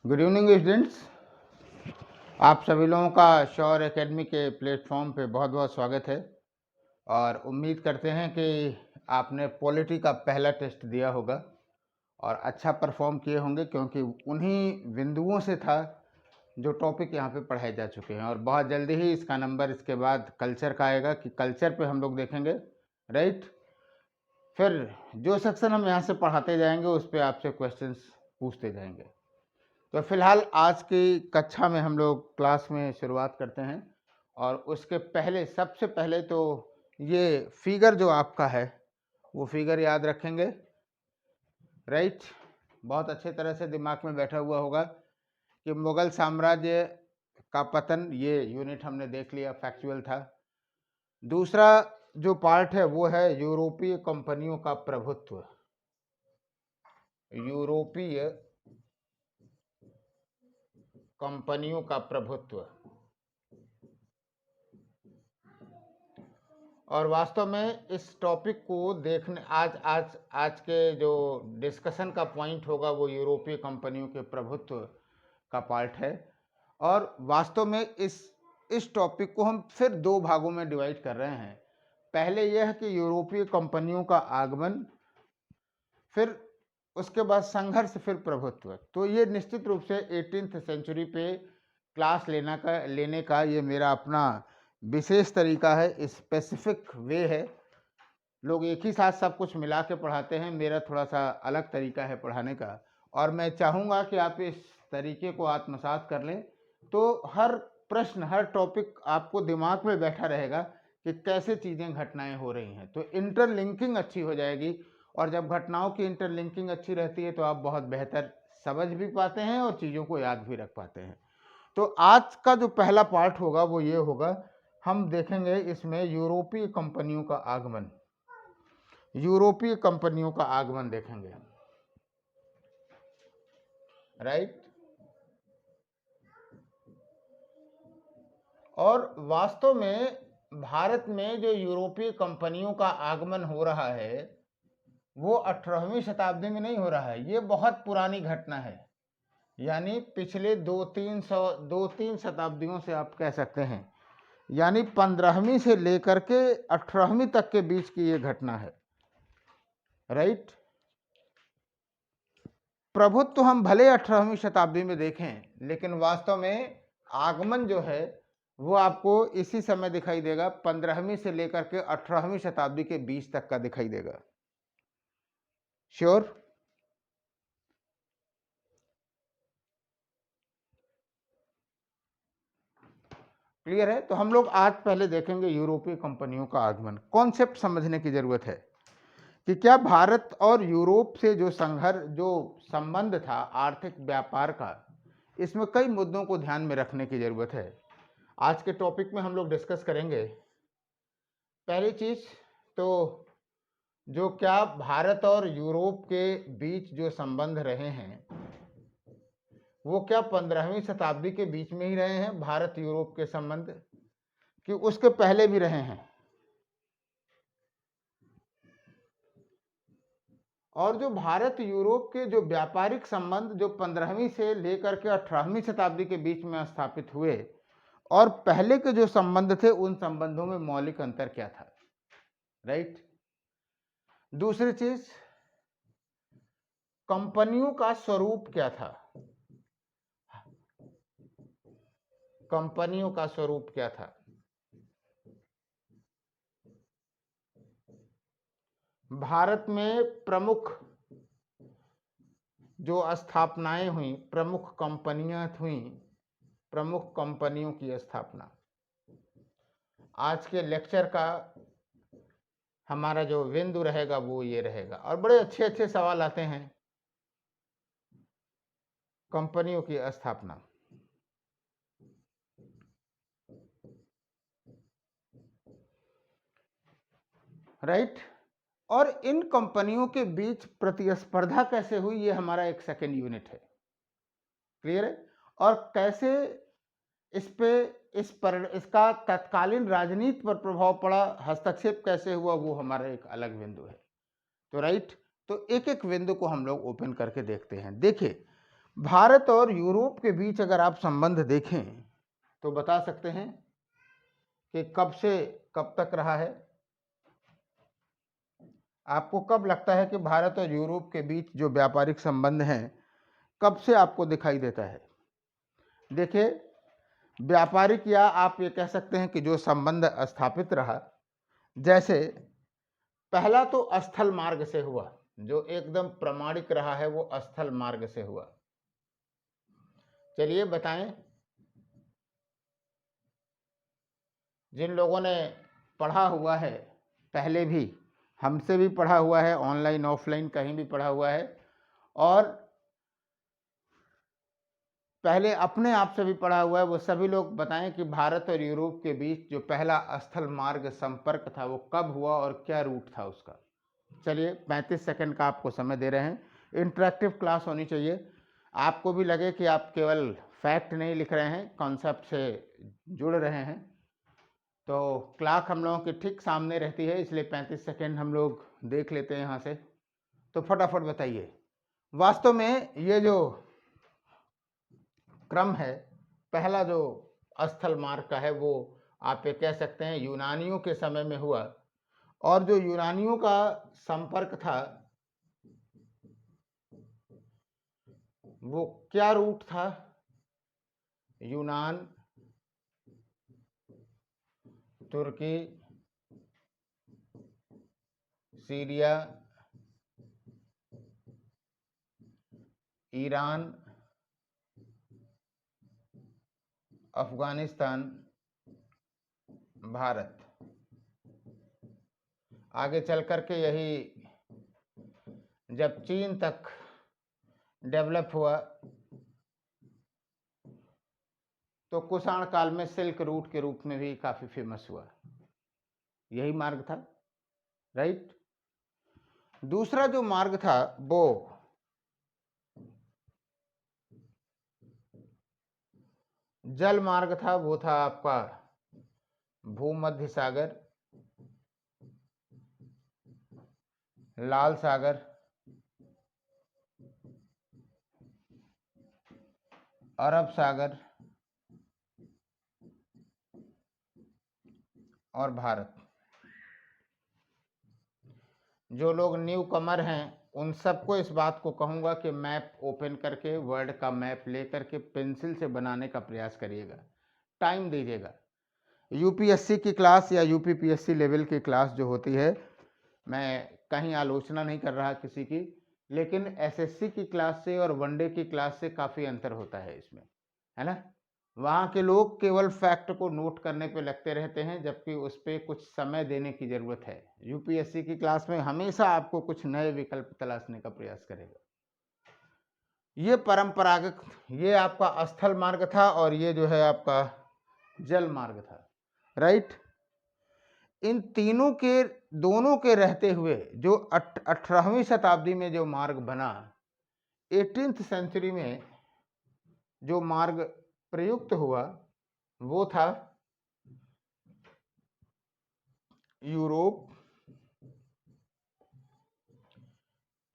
Good evening students. आप सभी लोगों का श्योर एकेडमी के प्लेटफॉर्म पे बहुत बहुत स्वागत है और उम्मीद करते हैं कि आपने पॉलिटी का पहला टेस्ट दिया होगा और अच्छा परफॉर्म किए होंगे, क्योंकि उन्हीं बिंदुओं से था जो टॉपिक यहाँ पे पढ़ाए जा चुके हैं। और बहुत जल्दी ही इसका नंबर इसके बाद कल्चर का आएगा कि कल्चर पे हम लोग देखेंगे, राइट। फिर जो सेक्शन हम यहाँ से पढ़ाते जाएंगे उस पर आपसे क्वेश्चंस पूछते जाएंगे। तो फिलहाल आज की कक्षा में हम लोग क्लास में शुरुआत करते हैं और उसके पहले सबसे पहले तो ये फिगर जो आपका है वो फिगर याद रखेंगे, राइट। बहुत अच्छे तरह से दिमाग में बैठा हुआ होगा कि मुगल साम्राज्य का पतन, ये यूनिट हमने देख लिया, फैक्चुअल था। दूसरा जो पार्ट है वो है यूरोपीय कंपनियों का प्रभुत्व। यूरोपीय कंपनियों का प्रभुत्व। और वास्तव में इस टॉपिक को देखने आज आज आज के जो डिस्कशन का पॉइंट होगा वो यूरोपीय कंपनियों के प्रभुत्व का पार्ट है। और वास्तव में इस टॉपिक को हम फिर दो भागों में डिवाइड कर रहे हैं। पहले यह है कि यूरोपीय कंपनियों का आगमन, फिर उसके बाद संघर्ष, फिर प्रभुत्व। तो ये निश्चित रूप से 18th सेंचुरी पे क्लास लेने का ये मेरा अपना विशेष तरीका है, स्पेसिफिक वे है। लोग एक ही साथ सब कुछ मिला के पढ़ाते हैं, मेरा थोड़ा सा अलग तरीका है पढ़ाने का। और मैं चाहूँगा कि आप इस तरीके को आत्मसात कर लें, तो हर प्रश्न, हर टॉपिक आपको दिमाग में बैठा रहेगा कि कैसे चीज़ें, घटनाएं हो रही हैं। तो इंटरलिंकिंग अच्छी हो जाएगी, और जब घटनाओं की इंटरलिंकिंग अच्छी रहती है तो आप बहुत बेहतर समझ भी पाते हैं और चीज़ों को याद भी रख पाते हैं। तो आज का जो पहला पार्ट होगा वो ये होगा, हम देखेंगे इसमें यूरोपीय कंपनियों का आगमन। यूरोपीय कंपनियों का आगमन देखेंगे, राइट। और वास्तव में भारत में जो यूरोपीय कंपनियों का आगमन हो रहा है वो 18वीं शताब्दी में नहीं हो रहा है, ये बहुत पुरानी घटना है। यानी पिछले दो तीन शताब्दियों से आप कह सकते हैं, यानी 15वीं से लेकर के 18वीं तक के बीच की ये घटना है, राइट। प्रभुत्व हम भले 18वीं शताब्दी में देखें, लेकिन वास्तव में आगमन जो है वो आपको इसी समय दिखाई देगा, 15वीं से लेकर के 18वीं शताब्दी के बीच तक का दिखाई देगा। श्योर? क्लियर है? तो हम लोग आज पहले देखेंगे यूरोपीय कंपनियों का आगमन। कॉन्सेप्ट समझने की जरूरत है कि क्या भारत और यूरोप से जो संबंध था आर्थिक व्यापार का, इसमें कई मुद्दों को ध्यान में रखने की जरूरत है। आज के टॉपिक में हम लोग डिस्कस करेंगे। पहली चीज तो जो क्या भारत और यूरोप के बीच जो संबंध रहे हैं वो क्या 15वीं शताब्दी के बीच में ही रहे हैं, भारत यूरोप के संबंध, कि उसके पहले भी रहे हैं। और जो भारत यूरोप के जो व्यापारिक संबंध जो 15वीं से लेकर के 18वीं शताब्दी के बीच में स्थापित हुए, और पहले के जो संबंध थे उन संबंधों में मौलिक अंतर क्या था, राइट। दूसरी चीज, कंपनियों का स्वरूप क्या था, कंपनियों का स्वरूप क्या था। भारत में प्रमुख जो स्थापनाएं हुई, प्रमुख कंपनियां हुई, प्रमुख कंपनियों की स्थापना। आज के लेक्चर का हमारा जो बिंदु रहेगा वो ये रहेगा, और बड़े अच्छे अच्छे सवाल आते हैं। कंपनियों की स्थापना, राइट। और इन कंपनियों के बीच प्रतिस्पर्धा कैसे हुई, ये हमारा एक सेकेंड यूनिट है। क्लियर है? और कैसे इसका तत्कालीन राजनीति पर प्रभाव पड़ा, हस्तक्षेप कैसे हुआ, वो हमारा एक अलग बिंदु है। तो राइट, तो एक एक बिंदु को हम लोग ओपन करके देखते हैं। देखिए, भारत और यूरोप के बीच अगर आप संबंध देखें तो बता सकते हैं कि कब से कब तक रहा है? आपको कब लगता है कि भारत और यूरोप के बीच जो व्यापारिक संबंध हैं कब से आपको दिखाई देता है? देखिए, व्यापारिक या आप ये कह सकते हैं कि जो संबंध स्थापित रहा, जैसे पहला तो स्थल मार्ग से हुआ, जो एकदम प्रामाणिक रहा है वो स्थल मार्ग से हुआ। चलिए बताएं, जिन लोगों ने पढ़ा हुआ है, पहले भी हमसे भी पढ़ा हुआ है, ऑनलाइन ऑफलाइन कहीं भी पढ़ा हुआ है, और पहले अपने आप से भी पढ़ा हुआ है, वो सभी लोग बताएं कि भारत और यूरोप के बीच जो पहला स्थल मार्ग संपर्क था वो कब हुआ और क्या रूट था उसका। चलिए 35 सेकंड का आपको समय दे रहे हैं। इंटरेक्टिव क्लास होनी चाहिए, आपको भी लगे कि आप केवल फैक्ट नहीं लिख रहे हैं, कॉन्सेप्ट से जुड़ रहे हैं। तो क्लॉक हम लोगों के ठीक सामने रहती है, इसलिए 35 सेकंड हम लोग देख लेते हैं यहाँ से। तो फटाफट बताइए, वास्तव में ये जो क्रम है, पहला जो स्थल मार्ग का है वो आप ये कह सकते हैं यूनानियों के समय में हुआ, और जो यूनानियों का संपर्क था वो क्या रूट था? यूनान, तुर्की, सीरिया, ईरान, अफगानिस्तान, भारत। आगे चल कर के यही जब चीन तक डेवलप हुआ तो कुषाण काल में सिल्क रूट के रूप में भी काफी फेमस हुआ। यही मार्ग था, राइट। दूसरा जो मार्ग था वो जल मार्ग था, वो था आपका भूमध्य सागर, लाल सागर, अरब सागर और भारत। जो लोग न्यू कमर हैं उन सबको इस बात को कहूँगा कि मैप ओपन करके, वर्ल्ड का मैप ले करके पेंसिल से बनाने का प्रयास करिएगा, टाइम दीजिएगा। यूपीएससी की क्लास या यूपीपीएससी लेवल की क्लास जो होती है, मैं कहीं आलोचना नहीं कर रहा किसी की, लेकिन एसएससी की क्लास से और वनडे की क्लास से काफ़ी अंतर होता है इसमें, है ना। वहाँ के लोग केवल फैक्ट को नोट करने पे लगते रहते हैं, जबकि उस पर कुछ समय देने की ज़रूरत है। यूपीएससी की क्लास में हमेशा आपको कुछ नए विकल्प तलाशने का प्रयास करेगा। ये परंपरागत, ये आपका स्थल मार्ग था और ये जो है आपका जल मार्ग था, राइट। इन तीनों के, दोनों के रहते हुए जो 18वीं शताब्दी में जो मार्ग बना, 18th सेंचुरी में जो मार्ग प्रयुक्त हुआ वो था Europe,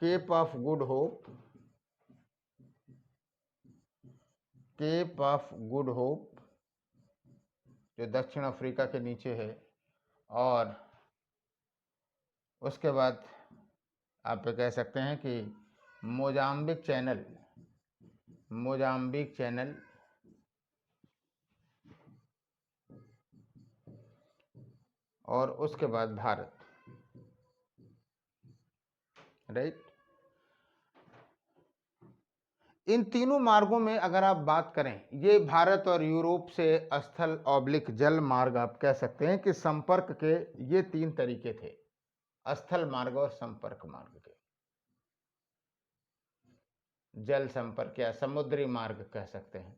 Cape of Good Hope, Cape of Good Hope जो दक्षिण अफ्रीका के नीचे है, और उसके बाद आप कह सकते हैं कि मोजाम्बिक चैनल, मोजाम्बिक चैनल, और उसके बाद भारत, राइट। इन तीनों मार्गों में अगर आप बात करें, ये भारत और यूरोप से स्थल ऑब्लिक जल मार्ग आप कह सकते हैं कि संपर्क के ये तीन तरीके थे, स्थल मार्ग और संपर्क मार्ग के, जल संपर्क या समुद्री मार्ग कह सकते हैं,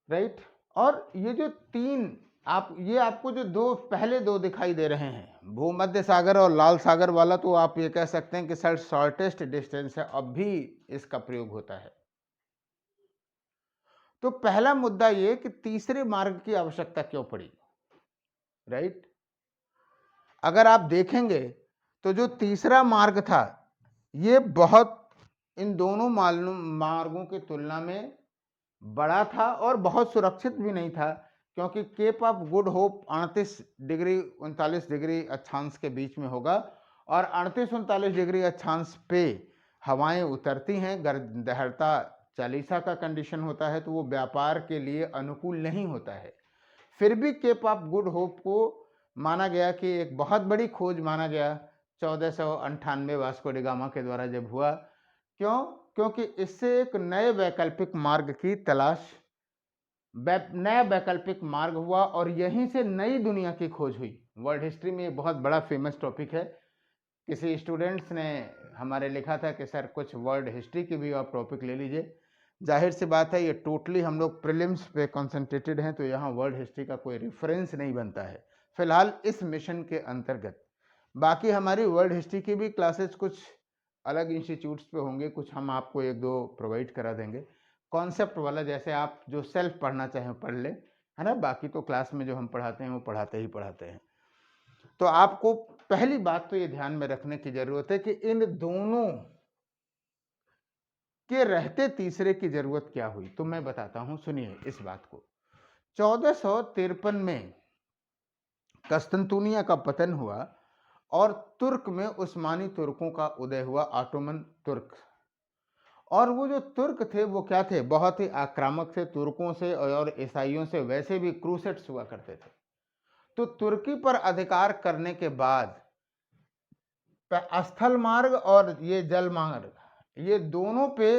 राइट। और ये जो तीन ये आपको जो दो पहले दो दिखाई दे रहे हैं, भूमध्य सागर और लाल सागर वाला, तो आप ये कह सकते हैं कि सर शॉर्टेस्ट डिस्टेंस है, अब भी इसका प्रयोग होता है। तो पहला मुद्दा ये कि तीसरे मार्ग की आवश्यकता क्यों पड़ी, राइट। अगर आप देखेंगे तो जो तीसरा मार्ग था ये बहुत इन दोनों मार्गों की तुलना में बड़ा था और बहुत सुरक्षित भी नहीं था, क्योंकि Cape of Good Hope 38 degree 39 degree अक्षांश के बीच में होगा और 38-39 डिग्री अक्षांश पे हवाएं उतरती हैं, गर्दहरता चालीसा का कंडीशन होता है, तो वो व्यापार के लिए अनुकूल नहीं होता है। फिर भी केप ऑफ गुड होप को माना गया कि एक बहुत बड़ी खोज माना गया 1498 वास्को डी गामा के द्वारा जब हुआ। क्यों? क्योंकि इससे एक नए वैकल्पिक मार्ग की तलाश, नया वैकल्पिक मार्ग हुआ और यहीं से नई दुनिया की खोज हुई। वर्ल्ड हिस्ट्री में ये बहुत बड़ा फेमस टॉपिक है। किसी स्टूडेंट्स ने हमारे लिखा था कि सर कुछ वर्ल्ड हिस्ट्री की भी आप टॉपिक ले लीजिए। जाहिर सी बात है, ये टोटली हम लोग प्रीलिम्स पे कंसंट्रेटेड हैं, तो यहाँ वर्ल्ड हिस्ट्री का कोई रेफरेंस नहीं बनता है फिलहाल इस मिशन के अंतर्गत। बाकी हमारी वर्ल्ड हिस्ट्री की भी क्लासेस कुछ अलग इंस्टीट्यूट्स पे होंगे, कुछ हम आपको एक दो प्रोवाइड करा देंगे कॉन्सेप्ट वाला, जैसे आप जो सेल्फ पढ़ना चाहें पढ़ ले, है ना। बाकी तो क्लास में जो हम पढ़ाते हैं वो पढ़ाते ही पढ़ाते हैं। तो आपको पहली बात तो ये ध्यान में रखने की जरूरत है कि इन दोनों के रहते तीसरे की जरूरत क्या हुई, तो मैं बताता हूं, सुनिए इस बात को। 1453 में कस्तंतुनिया का पतन हुआ और तुर्क में उस्मानी तुर्कों का उदय हुआ, ऑटोमन तुर्क। और वो जो तुर्क थे वो क्या थे, बहुत ही आक्रामक थे, तुर्कों से और ईसाइयों से वैसे भी क्रूसेड्स हुआ करते थे। तो तुर्की पर अधिकार करने के बाद स्थल मार्ग और ये जल मार्ग, ये दोनों पे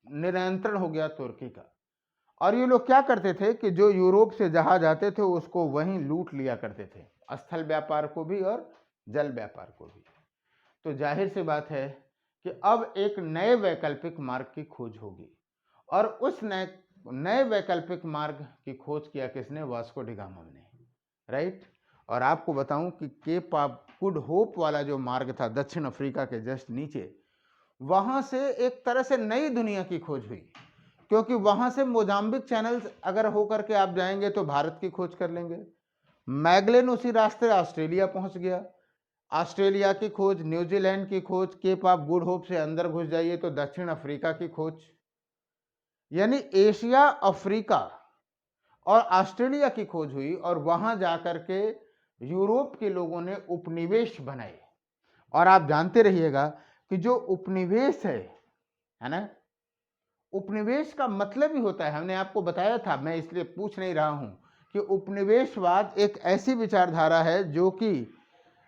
नियंत्रण हो गया तुर्की का। और ये लोग क्या करते थे कि जो यूरोप से जहाज आते थे उसको वहीं लूट लिया करते थे, स्थल व्यापार को भी और जल व्यापार को भी। तो जाहिर सी बात है कि अब एक नए वैकल्पिक मार्ग की खोज होगी और उस नए वैकल्पिक मार्ग की खोज किया किसने, वास्को डी गामा ने, राइट। और आपको बताऊं कि केप ऑफ गुड होप वाला जो मार्ग था दक्षिण अफ्रीका के जस्ट नीचे, वहां से एक तरह से नई दुनिया की खोज हुई, क्योंकि वहां से मोजाम्बिक चैनल अगर होकर के आप जाएंगे तो भारत की खोज कर लेंगे। मैगलेन उसी रास्ते ऑस्ट्रेलिया पहुंच गया, ऑस्ट्रेलिया की खोज, न्यूजीलैंड की खोज, केप ऑफ गुड होप से अंदर घुस जाइए तो दक्षिण अफ्रीका की खोज। यानी एशिया, अफ्रीका और ऑस्ट्रेलिया की खोज हुई और वहां जाकर के यूरोप के लोगों ने उपनिवेश बनाए। और आप जानते रहिएगा कि जो उपनिवेश है ना, उपनिवेश का मतलब ही होता है, हमने आपको बताया था, मैं इसलिए पूछ नहीं रहा हूं कि उपनिवेशवाद एक ऐसी विचारधारा है जो कि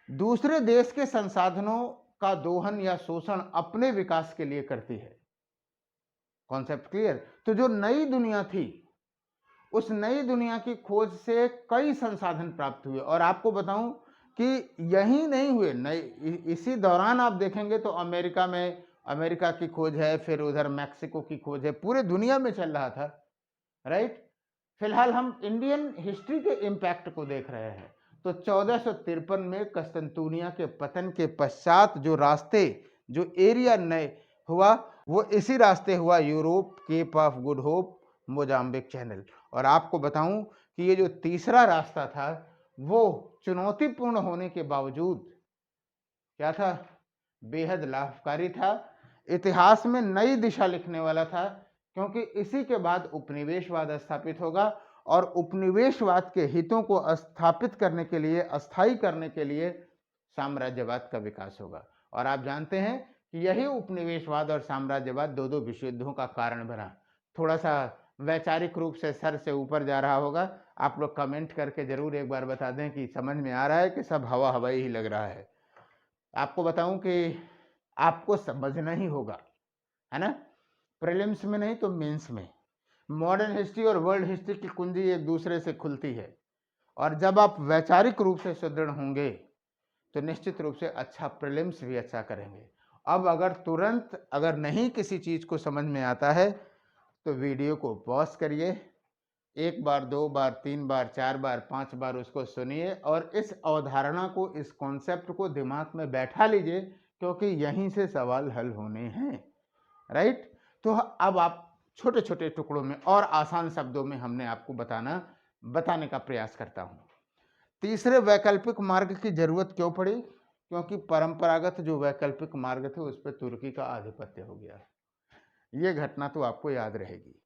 दूसरे देश के संसाधनों का दोहन या शोषण अपने विकास के लिए करती है। Concept clear? तो जो नई दुनिया थी, उस नई दुनिया की खोज से कई संसाधन प्राप्त हुए। और आपको बताऊं कि यही नहीं हुए, नई इसी दौरान आप देखेंगे तो अमेरिका में अमेरिका की खोज है, फिर उधर मैक्सिको की खोज है, पूरे दुनिया में चल रहा था, राइट। फिलहाल हम इंडियन हिस्ट्री के इम्पैक्ट को देख रहे हैं। तो 1453 में कस्तंतुनिया के पतन के पश्चात जो रास्ते, जो एरिया नए हुआ, वो इसी रास्ते हुआ, Europe, Cape of Good Hope, Mozambique Channel. और आपको बताऊं कि ये जो तीसरा रास्ता था वो चुनौतीपूर्ण होने के बावजूद क्या था, बेहद लाभकारी था, इतिहास में नई दिशा लिखने वाला था, क्योंकि इसी के बाद उपनिवेशवाद स्थापित होगा और उपनिवेशवाद के हितों को स्थापित करने के लिए, अस्थायी करने के लिए साम्राज्यवाद का विकास होगा। और आप जानते हैं कि यही उपनिवेशवाद और साम्राज्यवाद दो दो विश्व युद्धों का कारण बना। थोड़ा सा वैचारिक रूप से सर से ऊपर जा रहा होगा, आप लोग कमेंट करके जरूर एक बार बता दें कि समझ में आ रहा है कि सब हवा हवाई ही लग रहा है। आपको बताऊं कि आपको समझना ही होगा, है ना, प्रीलिम्स में नहीं तो मेंस में। मॉडर्न हिस्ट्री और वर्ल्ड हिस्ट्री की कुंजी एक दूसरे से खुलती है, और जब आप वैचारिक रूप से सुदृढ़ होंगे तो निश्चित रूप से अच्छा प्रीलिम्स भी अच्छा करेंगे। अब अगर तुरंत अगर नहीं किसी चीज़ को समझ में आता है तो वीडियो को पॉज करिए, एक बार, दो बार, तीन बार, चार बार, पांच बार उसको सुनिए और इस अवधारणा को, इस कॉन्सेप्ट को दिमाग में बैठा लीजिए, क्योंकि यहीं से सवाल हल होने हैं, राइट। तो अब आप छोटे छोटे टुकड़ों में और आसान शब्दों में हमने आपको बताने का प्रयास करता हूं। तीसरे वैकल्पिक मार्ग की जरूरत क्यों पड़ी? क्योंकि परंपरागत जो वैकल्पिक मार्ग थे उस पर तुर्की का आधिपत्य हो गया। ये घटना तो आपको याद रहेगी।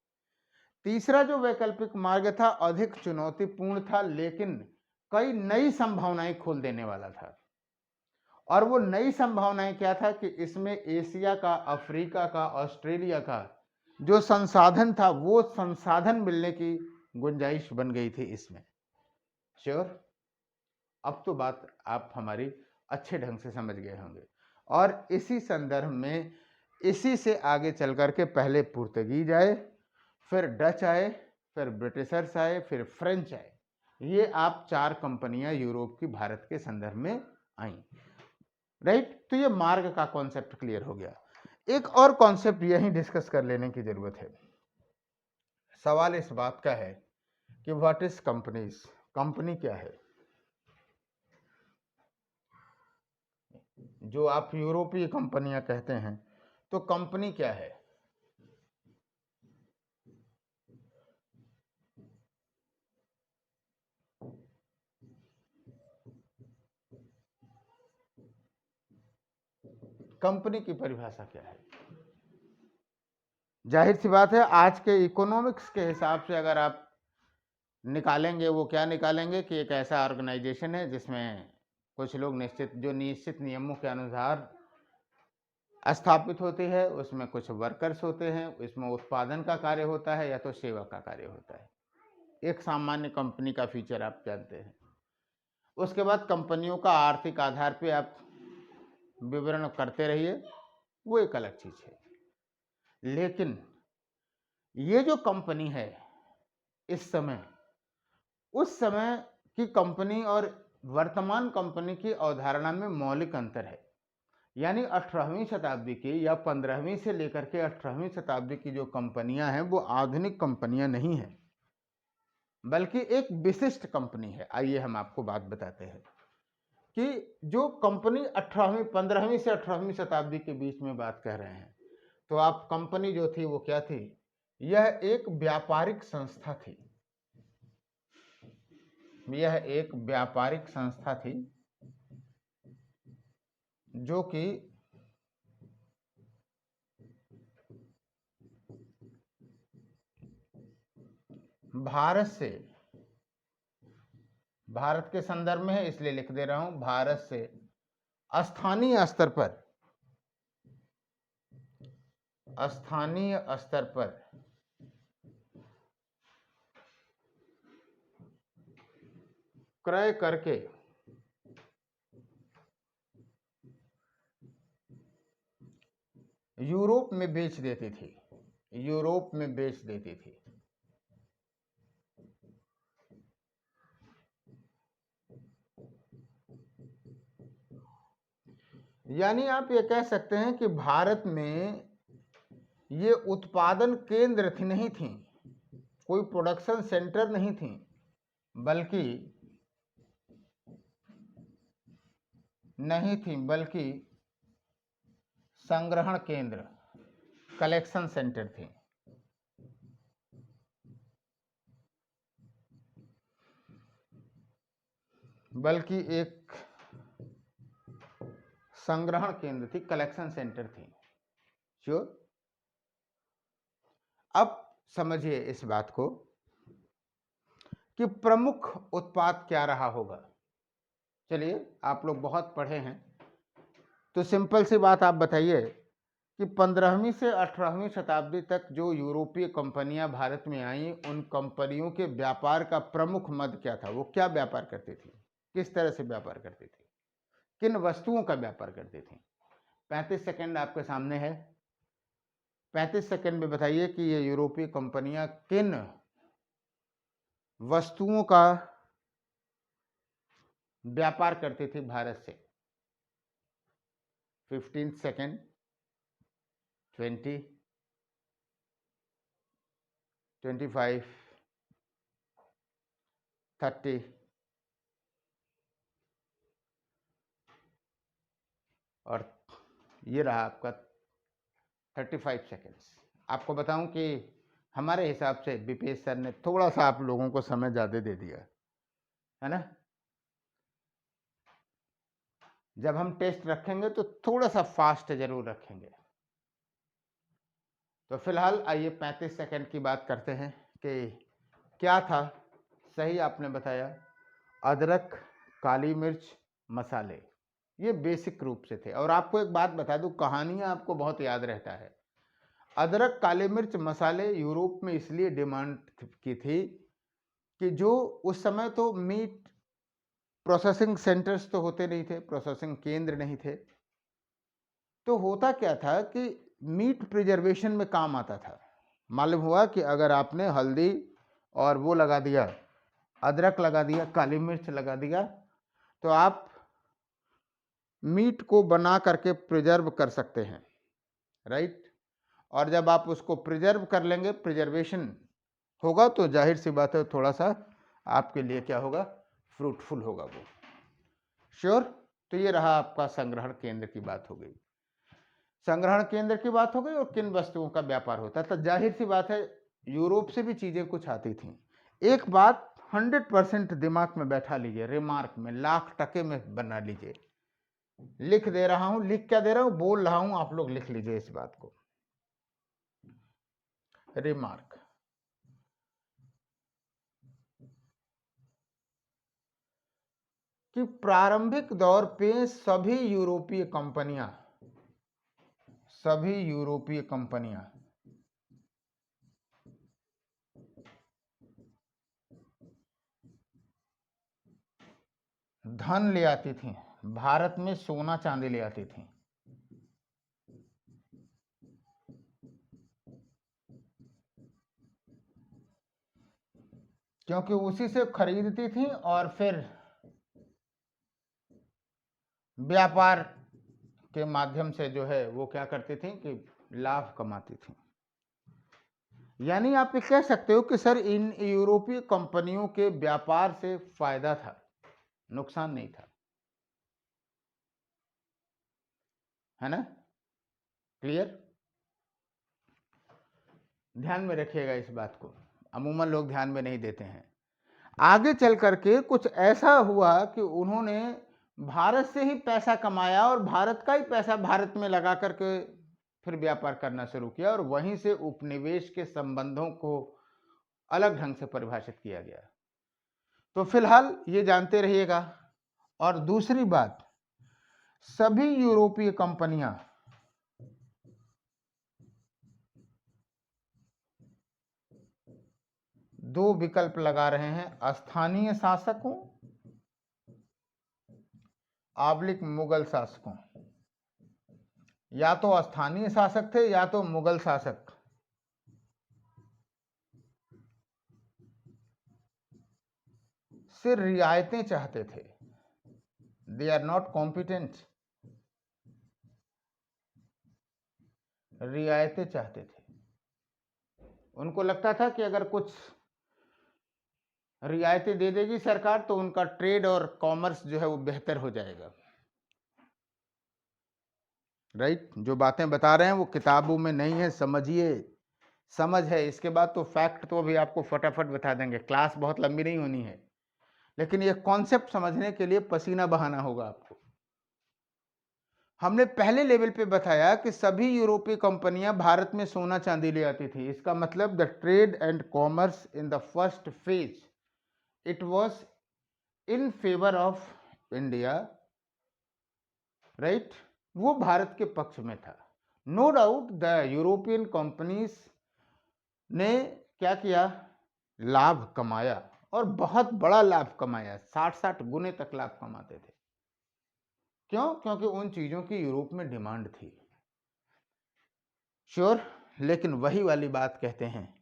तीसरा जो वैकल्पिक मार्ग था अधिक चुनौतीपूर्ण था, लेकिन कई नई संभावनाएं खोल देने वाला था। और वो नई संभावनाएं क्या था कि इसमें एशिया का, अफ्रीका का, ऑस्ट्रेलिया का जो संसाधन था वो संसाधन मिलने की गुंजाइश बन गई थी इसमें। श्योर, अब तो बात आप हमारी अच्छे ढंग से समझ गए होंगे। और इसी संदर्भ में इसी से आगे चल करके पहले पुर्तगीज आए, फिर डच आए, फिर ब्रिटिशर्स आए, फिर फ्रेंच आए। ये आप 4 कंपनियां यूरोप की भारत के संदर्भ में आई। राइट, तो ये मार्ग का कॉन्सेप्ट क्लियर हो गया। एक और कॉन्सेप्ट यही डिस्कस कर लेने की जरूरत है। सवाल इस बात का है कि व्हाट इज कंपनीज, कंपनी क्या है। जो आप यूरोपीय कंपनियां कहते हैं तो कंपनी क्या है। कंपनी की परिभाषा क्या है। जाहिर सी बात है आज के इकोनॉमिक्स के हिसाब से अगर आप निकालेंगे, वो क्या निकालेंगे कि एक ऐसा ऑर्गेनाइजेशन है जिसमें कुछ लोग निश्चित नियमों के अनुसार स्थापित होती है, उसमें कुछ वर्कर्स होते हैं, इसमें उत्पादन का कार्य होता है या तो सेवा का कार्य होता है। एक सामान्य कंपनी का फीचर आप जानते हैं। उसके बाद कंपनियों का आर्थिक आधार पे आप विवरण करते रहिए, वो एक अलग चीज है। लेकिन ये जो कंपनी है इस समय, उस समय की कंपनी और वर्तमान कंपनी की अवधारणा में मौलिक अंतर है। यानी 18वीं शताब्दी की या 15वीं से लेकर के 18वीं शताब्दी की जो कंपनियां हैं वो आधुनिक कंपनियां नहीं हैं, बल्कि एक विशिष्ट कंपनी है। आइए हम आपको बात बताते हैं कि जो कंपनी 15वीं से 18वीं शताब्दी के बीच में बात कर रहे हैं, तो आप कंपनी जो थी वो क्या थी। यह एक व्यापारिक संस्था थी। यह एक व्यापारिक संस्था थी जो कि भारत के संदर्भ में है, इसलिए लिख दे रहा हूं, भारत से स्थानीय स्तर पर क्रय करके यूरोप में बेच देती थी। यूरोप में बेच देती थी। यानी आप ये कह सकते हैं कि भारत में ये उत्पादन केंद्र नहीं थी, कोई प्रोडक्शन सेंटर नहीं थी, बल्कि संग्रहण केंद्र, कलेक्शन सेंटर थी। बल्कि एक संग्रहण केंद्र थी, कलेक्शन सेंटर थी। श्योर। अब समझिए इस बात को कि प्रमुख उत्पाद क्या रहा होगा। चलिए, आप लोग बहुत पढ़े हैं तो सिंपल सी बात आप बताइए कि 15वीं से 18वीं शताब्दी तक जो यूरोपीय कंपनियां भारत में आईं, उन कंपनियों के व्यापार का प्रमुख मद क्या था। वो क्या व्यापार करती थी, किस तरह से व्यापार करती थी, किन वस्तुओं का व्यापार करती थी। 35 सेकंड आपके सामने है। 35 सेकंड में बताइए कि ये यूरोपीय कंपनियां किन वस्तुओं का व्यापार करती थी भारत से। 15 सेकंड, 20, 25, 30 और ये रहा आपका 35 सेकेंड्स। आपको बताऊं कि हमारे हिसाब से बीपीएस सर ने थोड़ा सा आप लोगों को समय ज़्यादा दे दिया है ना। जब हम टेस्ट रखेंगे तो थोड़ा सा फास्ट जरूर रखेंगे। तो फिलहाल आइए 35 सेकंड की बात करते हैं कि क्या था। सही आपने बताया, अदरक, काली मिर्च, मसाले, ये बेसिक रूप से थे। और आपको एक बात बता दूं, कहानियां आपको बहुत याद रहता है। अदरक, काली मिर्च, मसाले यूरोप में इसलिए डिमांड की थी कि जो उस समय तो मीट प्रोसेसिंग सेंटर्स तो होते नहीं थे, प्रोसेसिंग केंद्र नहीं थे। तो होता क्या था कि मीट प्रिजर्वेशन में काम आता था। मालूम हुआ कि अगर आपने हल्दी और वो लगा दिया, अदरक लगा दिया, काली मिर्च लगा दिया, तो आप मीट को बना करके प्रिजर्व कर सकते हैं, राइट। और जब आप उसको प्रिजर्व कर लेंगे, प्रिजर्वेशन होगा, तो जाहिर सी बात है थोड़ा सा आपके लिए क्या होगा, फ्रूटफुल होगा वो। श्योर। तो ये रहा आपका संग्रहण केंद्र की बात हो गई। संग्रहण केंद्र की बात हो गई और किन वस्तुओं का व्यापार होता है। तो जाहिर सी बात है यूरोप से भी चीजें कुछ आती थी। एक बात 100% दिमाग में बैठा लीजिए, रिमार्क में, लाख टके में बना लीजिए। लिख दे रहा हूं, लिख क्या दे रहा हूं, बोल रहा हूं, आप लोग लिख लीजिए इस बात को। रिमार्क, कि प्रारंभिक दौर पे सभी यूरोपीय कंपनियां धन ले आती थी, भारत में सोना चांदी ले आती थी। क्योंकि उसी से खरीदती थी और फिर व्यापार के माध्यम से जो है वो क्या करती थी कि लाभ कमाती थी। यानी आप ये कह सकते हो कि सर इन यूरोपीय कंपनियों के व्यापार से फायदा था, नुकसान नहीं था, है ना। क्लियर। ध्यान में रखिएगा इस बात को, अमूमन लोग ध्यान में नहीं देते हैं। आगे चल करके कुछ ऐसा हुआ कि उन्होंने भारत से ही पैसा कमाया और भारत का ही पैसा भारत में लगा करके फिर व्यापार करना शुरू किया, और वहीं से उपनिवेश के संबंधों को अलग ढंग से परिभाषित किया गया। तो फिलहाल ये जानते रहिएगा। और दूसरी बात, सभी यूरोपीय कंपनियां दो विकल्प लगा रहे हैं, स्थानीय शासकों आबलिक मुगल शासकों। या तो स्थानीय शासक थे या तो मुगल शासक। से रियायतें चाहते थे, दे आर नॉट कॉम्पिटेंट, रियायतें चाहते थे। उनको लगता था कि अगर कुछ रियायतें दे देगी सरकार तो उनका ट्रेड और कॉमर्स जो है वो बेहतर हो जाएगा, राइट। जो बातें बता रहे हैं वो किताबों में नहीं है, समझिए, समझ है। इसके बाद तो फैक्ट तो अभी आपको फटाफट बता देंगे, क्लास बहुत लंबी नहीं होनी है, लेकिन ये कॉन्सेप्ट समझने के लिए पसीना बहाना होगा आपको। हमने पहले लेवल पे बताया कि सभी यूरोपीय कंपनियां भारत में सोना चांदी ले आती थी। इसका मतलब the trade and commerce in the first phase it was in favour of India, right. वो भारत के पक्ष में था। No doubt the European companies ने क्या किया, लाभ कमाया, और बहुत बड़ा लाभ कमाया, 60-60 गुने तक लाभ कमाते थे। क्यों? क्योंकि उन चीजों की यूरोप में डिमांड थी। श्योर। लेकिन वही वाली बात कहते हैं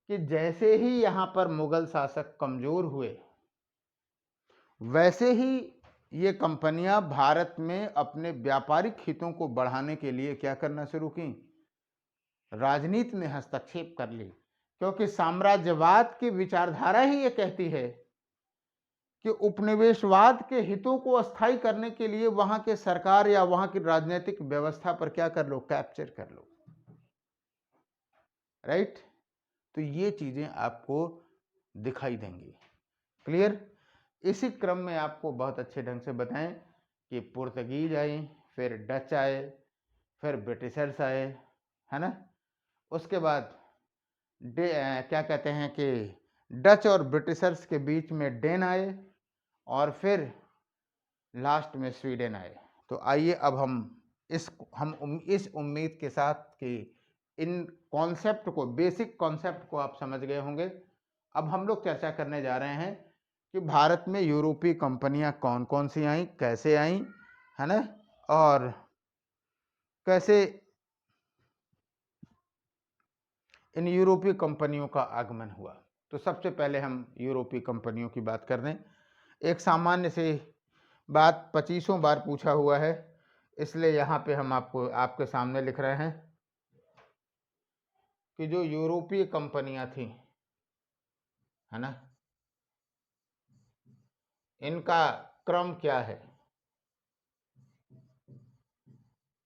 कि जैसे ही यहां पर मुगल शासक कमजोर हुए, वैसे ही ये कंपनियां भारत में अपने व्यापारिक हितों को बढ़ाने के लिए क्या करना शुरू की, राजनीति में हस्तक्षेप कर ली। क्योंकि साम्राज्यवाद की विचारधारा ही ये कहती है कि उपनिवेशवाद के हितों को अस्थायी करने के लिए वहां के सरकार या वहां की राजनीतिक व्यवस्था पर क्या कर लो, कैप्चर कर लो, राइट। तो ये चीजें आपको दिखाई देंगी। क्लियर। इसी क्रम में आपको बहुत अच्छे ढंग से बताएं कि पुर्तगीज आए, फिर डच आए, फिर ब्रिटिशर्स आए, है ना। उसके बाद क्या कहते हैं कि डच और ब्रिटिशर्स के बीच में डेन आए, और फिर लास्ट में स्वीडन आए। तो आइए अब हम इस उम्मीद के साथ कि इन कॉन्सेप्ट को, बेसिक कॉन्सेप्ट को आप समझ गए होंगे। अब हम लोग चर्चा करने जा रहे हैं कि भारत में यूरोपीय कंपनियां कौन कौन सी आई, कैसे आई, है ना, और कैसे इन यूरोपीय कंपनियों का आगमन हुआ। तो सबसे पहले हम यूरोपीय कंपनियों की बात कर रहे हैं। एक सामान्य सी बात 25 बार पूछा हुआ है, इसलिए यहाँ पे हम आपके सामने लिख रहे हैं कि जो यूरोपीय कंपनियां थी, है ना, इनका क्रम क्या है,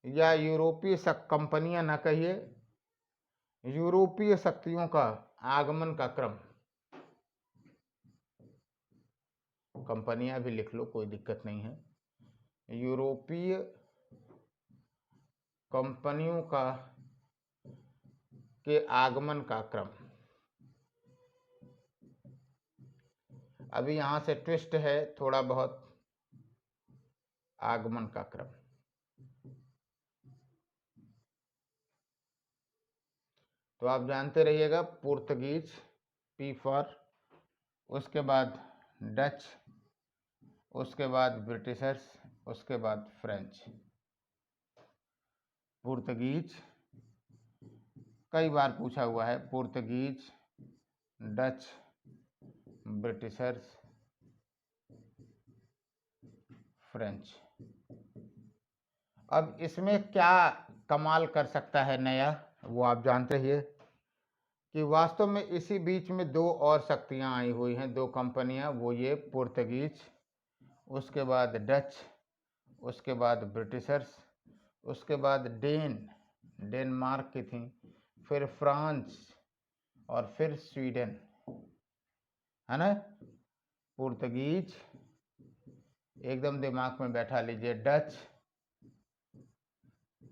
या यूरोपीय कंपनियां ना कहिए, यूरोपीय शक्तियों का आगमन का क्रम। कंपनियां भी लिख लो, कोई दिक्कत नहीं है। यूरोपीय कंपनियों का के आगमन का क्रम। अभी यहां से ट्विस्ट है थोड़ा बहुत, आगमन का क्रम। तो आप जानते रहिएगा, पुर्तगीज पी फॉर, उसके बाद डच, उसके बाद ब्रिटिशर्स, उसके बाद फ्रेंच। पुर्तगीज कई बार पूछा हुआ है, पुर्तगीज, डच, ब्रिटिशर्स, फ्रेंच। अब इसमें क्या कमाल कर सकता है नया, वो आप जानते ही है कि वास्तव में इसी बीच में दो और शक्तियां आई हुई हैं, दो कंपनियां, वो ये पुर्तगीज, उसके बाद डच, उसके बाद ब्रिटिशर्स, उसके बाद डेनमार्क की थी, फिर फ्रांस, और फिर स्वीडन, है ना। पुर्तगीज एकदम दिमाग में बैठा लीजिए, डच,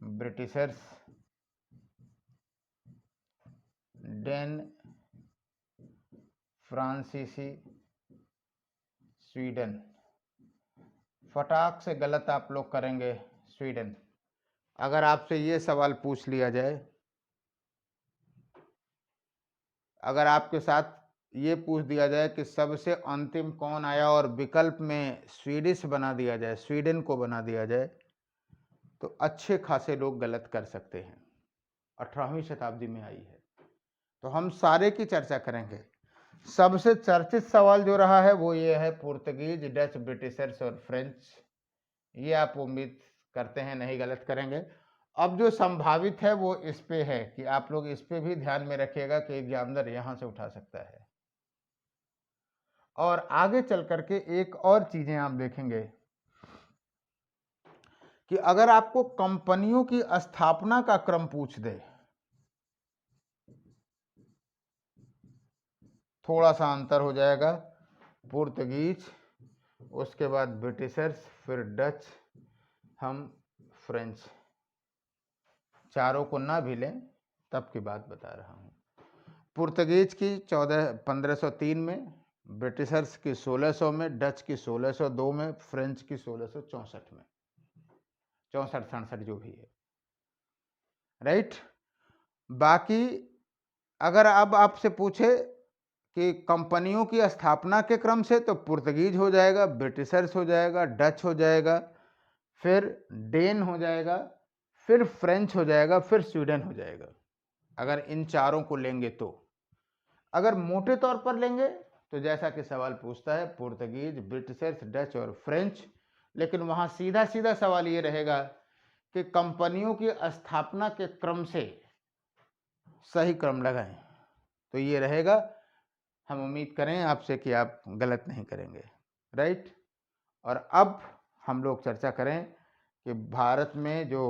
ब्रिटिशर्स, डेन, फ्रांसीसी, स्वीडन। फटाक से गलत आप लोग करेंगे, स्वीडन। अगर आपसे ये सवाल पूछ लिया जाए, अगर आपके साथ ये पूछ दिया जाए कि सबसे अंतिम कौन आया और विकल्प में स्वीडिश बना दिया जाए, स्वीडन को बना दिया जाए, तो अच्छे खासे लोग गलत कर सकते हैं। 18वीं शताब्दी में आई है। तो हम सारे की चर्चा करेंगे। सबसे चर्चित सवाल जो रहा है वो ये है, पुर्तगीज, डच, ब्रिटिशर्स और फ्रेंच। ये आप उम्मीद करते हैं नहीं गलत करेंगे। अब जो संभावित है वो इस पे है कि आप लोग इस पे भी ध्यान में रखिएगा कि एग्जामिनर यहां से उठा सकता है। और आगे चल करके एक और चीजें आप देखेंगे कि अगर आपको कंपनियों की स्थापना का क्रम पूछ दे, थोड़ा सा अंतर हो जाएगा, पुर्तगीज, उसके बाद ब्रिटिशर्स, फिर डच, हम फ्रेंच। चारों को ना भी लें तब की बात बता रहा हूं। पुर्तगीज की 1503 में, ब्रिटिशर्स की 1600 में, डच की 1602 में, फ्रेंच की 1664 में, 64-67 जो भी है, राइट। बाकी अगर अब आपसे पूछे कि कंपनियों की स्थापना के क्रम से, तो पुर्तगीज हो जाएगा, ब्रिटिशर्स हो जाएगा, डच हो जाएगा, फिर डेन हो जाएगा, फिर फ्रेंच हो जाएगा, फिर स्वीडन हो जाएगा, अगर इन चारों को लेंगे तो। अगर मोटे तौर पर लेंगे तो जैसा कि सवाल पूछता है, पुर्तगीज, ब्रिटिशर्स, डच और फ्रेंच, लेकिन वहां सीधा सीधा सवाल ये रहेगा कि कंपनियों की स्थापना के क्रम से सही क्रम लगाएं। तो ये रहेगा, हम उम्मीद करें आपसे कि आप गलत नहीं करेंगे, राइट। और अब हम लोग चर्चा करें कि भारत में जो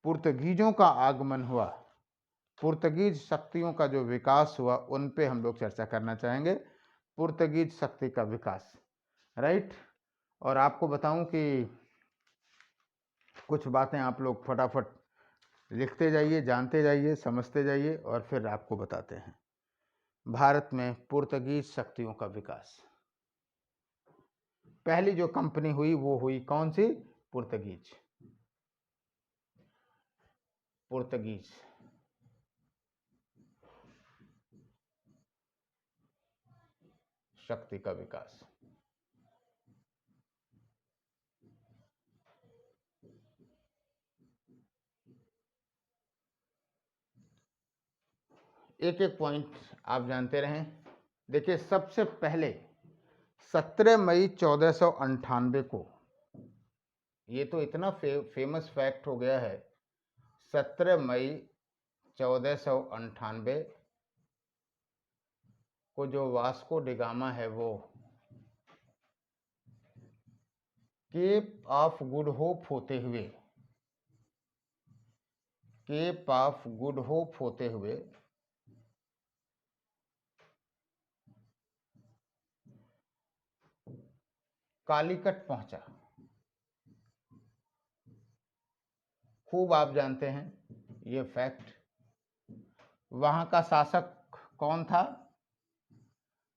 पुर्तगीजों का आगमन हुआ, पुर्तगीज शक्तियों का जो विकास हुआ, उन पे हम लोग चर्चा करना चाहेंगे। पुर्तगीज शक्ति का विकास, राइट। और आपको बताऊं कि कुछ बातें आप लोग फटाफट लिखते जाइए, जानते जाइए, समझते जाइए और फिर आपको बताते हैं। भारत में पुर्तगीज शक्तियों का विकास। पहली जो कंपनी हुई वो हुई कौन सी? पुर्तगीज। पुर्तगीज शक्ति का विकास। एक एक पॉइंट आप जानते रहें। देखिए, सबसे पहले 17 मई 1498 को, ये तो इतना फेमस फैक्ट हो गया है, 17 मई 1498 को जो वास्को डिगामा है वो केप ऑफ गुड होप होते हुए, केप ऑफ गुड होप होते हुए कालीकट पहुंचा। खूब आप जानते हैं ये फैक्ट। वहां का शासक कौन था?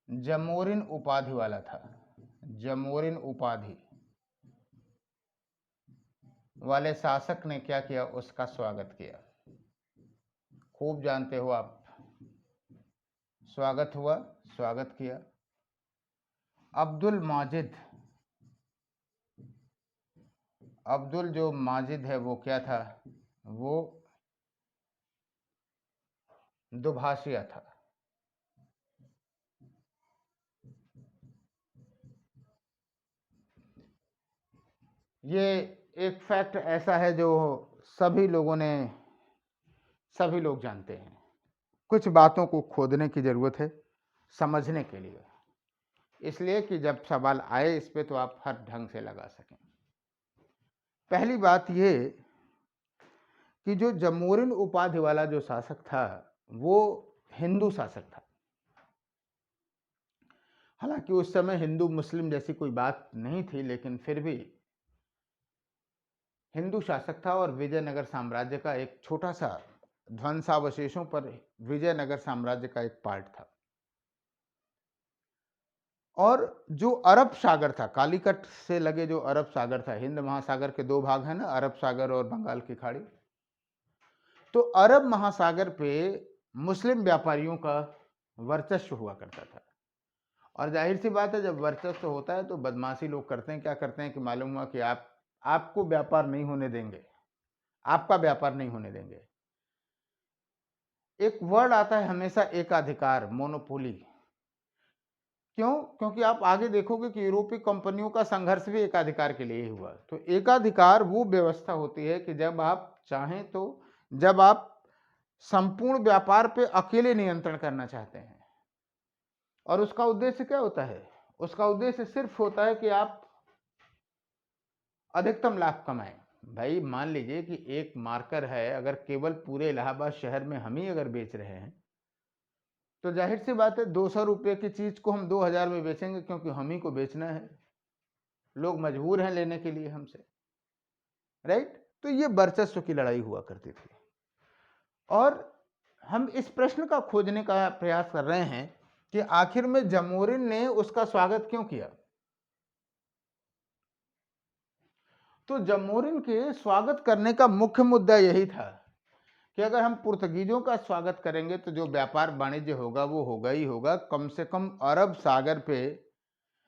जमोरिन उपाधि वाला था। जमोरिन उपाधि वाले शासक ने क्या किया? उसका स्वागत किया। खूब जानते हो आप। स्वागत हुआ, स्वागत किया। अब्दुल माजिद, अब्दुल जो माजिद है वो क्या था? वो दुभाषिया था। ये एक फैक्ट ऐसा है जो सभी लोग जानते हैं। कुछ बातों को खोदने की जरूरत है समझने के लिए, इसलिए कि जब सवाल आए इस पे तो आप हर ढंग से लगा सकें। पहली बात ये कि जो जमोरिन उपाधि वाला जो शासक था वो हिंदू शासक था। हालांकि उस समय हिंदू मुस्लिम जैसी कोई बात नहीं थी, लेकिन फिर भी हिंदू शासक था और विजयनगर साम्राज्य का एक छोटा सा ध्वंसावशेषों पर विजयनगर साम्राज्य का एक पार्ट था। और जो अरब सागर था, कालीकट से लगे जो अरब सागर था, हिंद महासागर के दो भाग हैं ना, अरब सागर और बंगाल की खाड़ी, तो अरब महासागर पे मुस्लिम व्यापारियों का वर्चस्व हुआ करता था। और जाहिर सी बात है, जब वर्चस्व होता है तो बदमाशी लोग करते हैं। क्या करते हैं कि मालूम हुआ कि आपको व्यापार नहीं होने देंगे, आपका व्यापार नहीं होने देंगे। एक वर्ड आता है हमेशा, एकाधिकार, मोनोपोली। क्यों? क्योंकि आप आगे देखोगे कि यूरोपीय कंपनियों का संघर्ष भी एकाधिकार के लिए ही हुआ। तो एकाधिकार वो व्यवस्था होती है कि जब आप चाहें तो, जब आप संपूर्ण व्यापार पे अकेले नियंत्रण करना चाहते हैं। और उसका उद्देश्य क्या होता है? उसका उद्देश्य सिर्फ होता है कि आप अधिकतम लाभ कमाएं। भाई मान लीजिए कि एक मार्कर है, अगर केवल पूरे इलाहाबाद शहर में हम ही अगर बेच रहे हैं तो जाहिर सी बात है 200 रुपये की चीज को हम 2000 में बेचेंगे, क्योंकि हम ही को बेचना है, लोग मजबूर हैं लेने के लिए हमसे, राइट? तो ये वर्चस्व की लड़ाई हुआ करती थी। और हम इस प्रश्न का खोजने का प्रयास कर रहे हैं कि आखिर में जमोरिन ने उसका स्वागत क्यों किया। तो जमोरिन के स्वागत करने का मुख्य मुद्दा यही था कि अगर हम पुर्तगीजों का स्वागत करेंगे तो जो व्यापार वाणिज्य होगा वो होगा ही होगा। कम से कम अरब सागर पे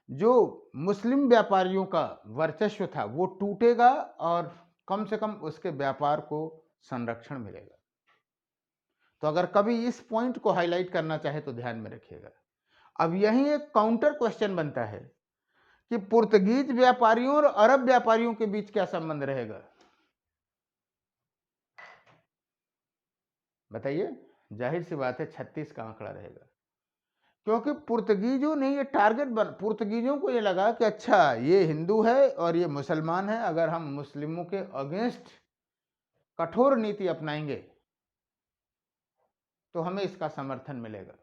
जो मुस्लिम व्यापारियों का वर्चस्व था वो टूटेगा और कम से कम उसके व्यापार को संरक्षण मिलेगा। तो अगर कभी इस पॉइंट को हाईलाइट करना चाहे तो ध्यान में रखिएगा। अब यही एक काउंटर क्वेश्चन बनता है कि पुर्तगीज व्यापारियों और अरब व्यापारियों के बीच क्या संबंध रहेगा? बताइए। जाहिर सी बात है 36 का आंकड़ा रहेगा, क्योंकि पुर्तगीजों ने ये पुर्तगीजों को ये लगा कि अच्छा ये हिंदू है और ये मुसलमान है, अगर हम मुस्लिमों के अगेंस्ट कठोर नीति अपनाएंगे तो हमें इसका समर्थन मिलेगा।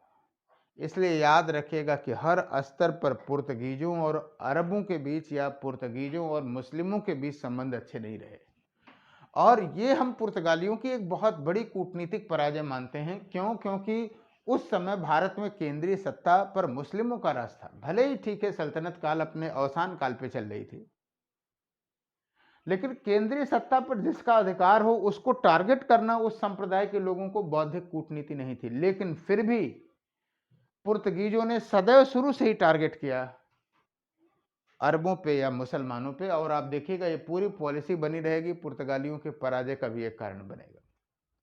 इसलिए याद रखिएगा कि हर स्तर पर पुर्तगीजों और अरबों के बीच या पुर्तगीजों और मुस्लिमों के बीच संबंध अच्छे नहीं रहे। और ये हम पुर्तगालियों की एक बहुत बड़ी कूटनीतिक पराजय मानते हैं। क्यों? क्योंकि उस समय भारत में केंद्रीय सत्ता पर मुस्लिमों का राज था। भले ही ठीक है, सल्तनत काल अपने अवसान काल पे चल रही थी, लेकिन केंद्रीय सत्ता पर जिसका अधिकार हो उसको टारगेट करना उस संप्रदाय के लोगों को बौद्धिक कूटनीति नहीं थी। लेकिन फिर भी पुर्तगीजों ने सदैव शुरू से ही टारगेट किया अरबों पे या मुसलमानों पे, और आप देखिएगा ये पूरी पॉलिसी बनी रहेगी, पुर्तगालियों के पराजय का भी एक कारण बनेगा।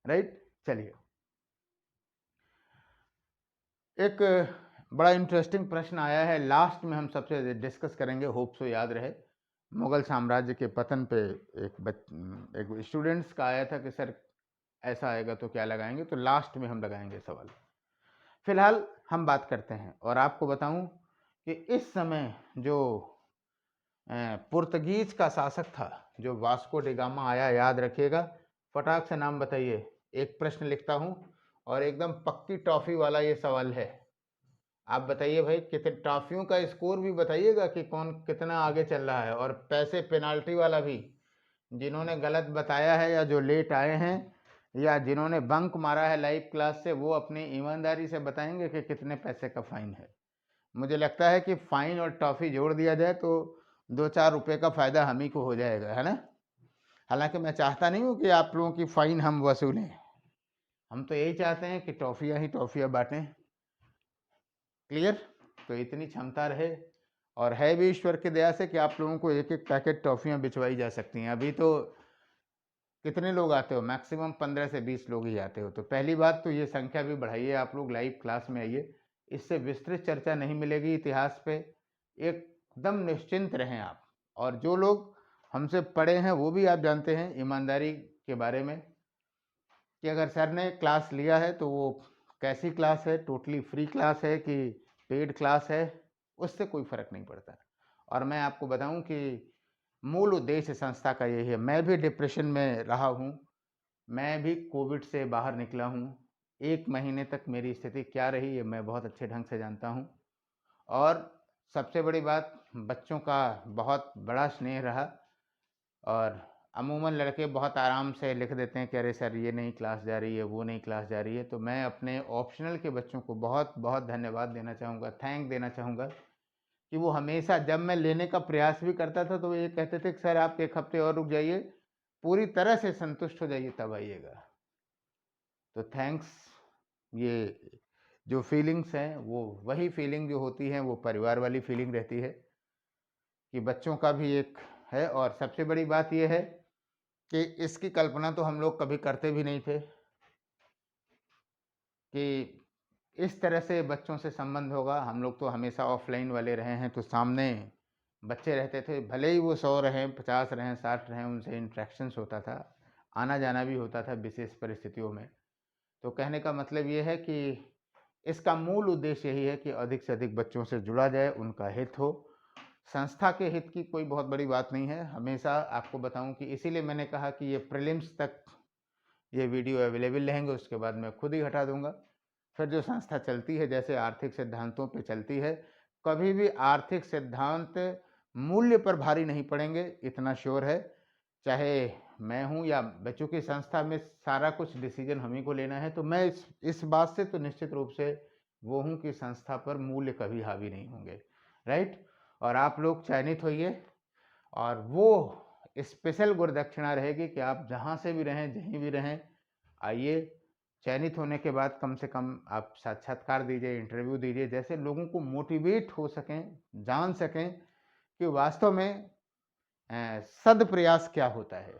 राइट, चलिए एक बड़ा इंटरेस्टिंग प्रश्न आया है, लास्ट में हम सबसे डिस्कस करेंगे, होप सो याद रहे। मुगल साम्राज्य के पतन पे एक स्टूडेंट्स का आया था कि सर ऐसा आएगा तो क्या लगाएंगे, तो लास्ट में हम लगाएंगे सवाल। फिलहाल हम बात करते हैं, और आपको बताऊं कि इस समय जो पुर्तगीज का शासक था, जो वास्को डी गामा आया, याद रखिएगा, फटाक से नाम बताइए। एक प्रश्न लिखता हूं और एकदम पक्की टॉफी वाला ये सवाल है। आप बताइए भाई, कितने टॉफियों का स्कोर भी बताइएगा कि कौन कितना आगे चल रहा है, और पैसे पेनाल्टी वाला भी। जिन्होंने गलत बताया है या जो लेट आए हैं या जिन्होंने बंक मारा है लाइव क्लास से, वो अपनी ईमानदारी से बताएंगे कि कितने पैसे का फाइन है। मुझे लगता है कि फाइन और टॉफी जोड़ दिया जाए तो 2-4 रुपए का फायदा हम ही को हो जाएगा, है ना। हालांकि मैं चाहता नहीं हूँ कि आप लोगों की फाइन हम वसूलें, हम तो यही चाहते हैं कि टॉफियाँ ही टॉफियाँ बांटें। क्लियर? तो इतनी क्षमता रहे, और है भी ईश्वर की दया से कि आप लोगों को एक एक पैकेट टॉफियाँ भिजवाई जा सकती हैं। अभी तो कितने लोग आते हो? मैक्सिमम 15 से 20 लोग ही आते हो। तो पहली बात तो ये संख्या भी बढ़ाइए, आप लोग लाइव क्लास में आइए, इससे विस्तृत चर्चा नहीं मिलेगी इतिहास पे, एकदम निश्चिंत रहें आप। और जो लोग हमसे पढ़े हैं वो भी आप जानते हैं ईमानदारी के बारे में, कि अगर सर ने क्लास लिया है तो वो कैसी क्लास है, टोटली फ्री क्लास है कि पेड क्लास है, उससे कोई फ़र्क नहीं पड़ता। और मैं आपको बताऊं कि मूल उद्देश्य संस्था का यही है। मैं भी डिप्रेशन में रहा हूं, मैं भी कोविड से बाहर निकला हूं, 1 महीने तक मेरी स्थिति क्या रही ये मैं बहुत अच्छे ढंग से जानता हूं। और सबसे बड़ी बात, बच्चों का बहुत बड़ा स्नेह रहा। और अमूमन लड़के बहुत आराम से लिख देते हैं कि अरे सर ये नहीं क्लास जा रही है, वो नहीं क्लास जा रही है। तो मैं अपने ऑप्शनल के बच्चों को बहुत बहुत धन्यवाद देना चाहूँगा, थैंक देना चाहूँगा, कि वो हमेशा जब मैं लेने का प्रयास भी करता था तो वो ये कहते थे कि सर आप 1 हफ्ते और रुक जाइए, पूरी तरह से संतुष्ट हो जाइए तब आइएगा। तो थैंक्स। ये जो फीलिंग्स हैं वो वही फीलिंग जो होती हैं वो परिवार वाली फीलिंग रहती है, कि बच्चों का भी एक है। और सबसे बड़ी बात यह है कि इसकी कल्पना तो हम लोग कभी करते भी नहीं थे कि इस तरह से बच्चों से संबंध होगा। हम लोग तो हमेशा ऑफलाइन वाले रहे हैं, तो सामने बच्चे रहते थे, भले ही वो 100 रहें, 50 रहें, 60 रहें, उनसे इंट्रैक्शंस होता था, आना जाना भी होता था विशेष परिस्थितियों में। तो कहने का मतलब ये है कि इसका मूल उद्देश्य यही है कि अधिक से अधिक बच्चों से जुड़ा जाए, उनका हित हो। संस्था के हित की कोई बहुत बड़ी बात नहीं है। हमेशा आपको बताऊं कि इसीलिए मैंने कहा कि ये प्रीलिम्स तक ये वीडियो अवेलेबल रहेंगे, उसके बाद मैं खुद ही हटा दूंगा। फिर जो संस्था चलती है जैसे आर्थिक सिद्धांतों पे चलती है, कभी भी आर्थिक सिद्धांत मूल्य पर भारी नहीं पड़ेंगे, इतना श्योर है। चाहे मैं हूं या बच्चों की संस्था में सारा कुछ डिसीजन हम ही को लेना है, तो मैं इस बात से तो निश्चित रूप से वो हूं कि संस्था पर मूल्य कभी हावी नहीं होंगे। राइट? और आप लोग चयनित होइए, और वो स्पेशल गुरुदक्षिणा रहेगी कि आप जहाँ से भी रहें, जहीं भी रहें, आइए। चयनित होने के बाद कम से कम आप साक्षात्कार दीजिए, इंटरव्यू दीजिए, जैसे लोगों को मोटिवेट हो सकें, जान सकें कि वास्तव में सद प्रयास क्या होता है।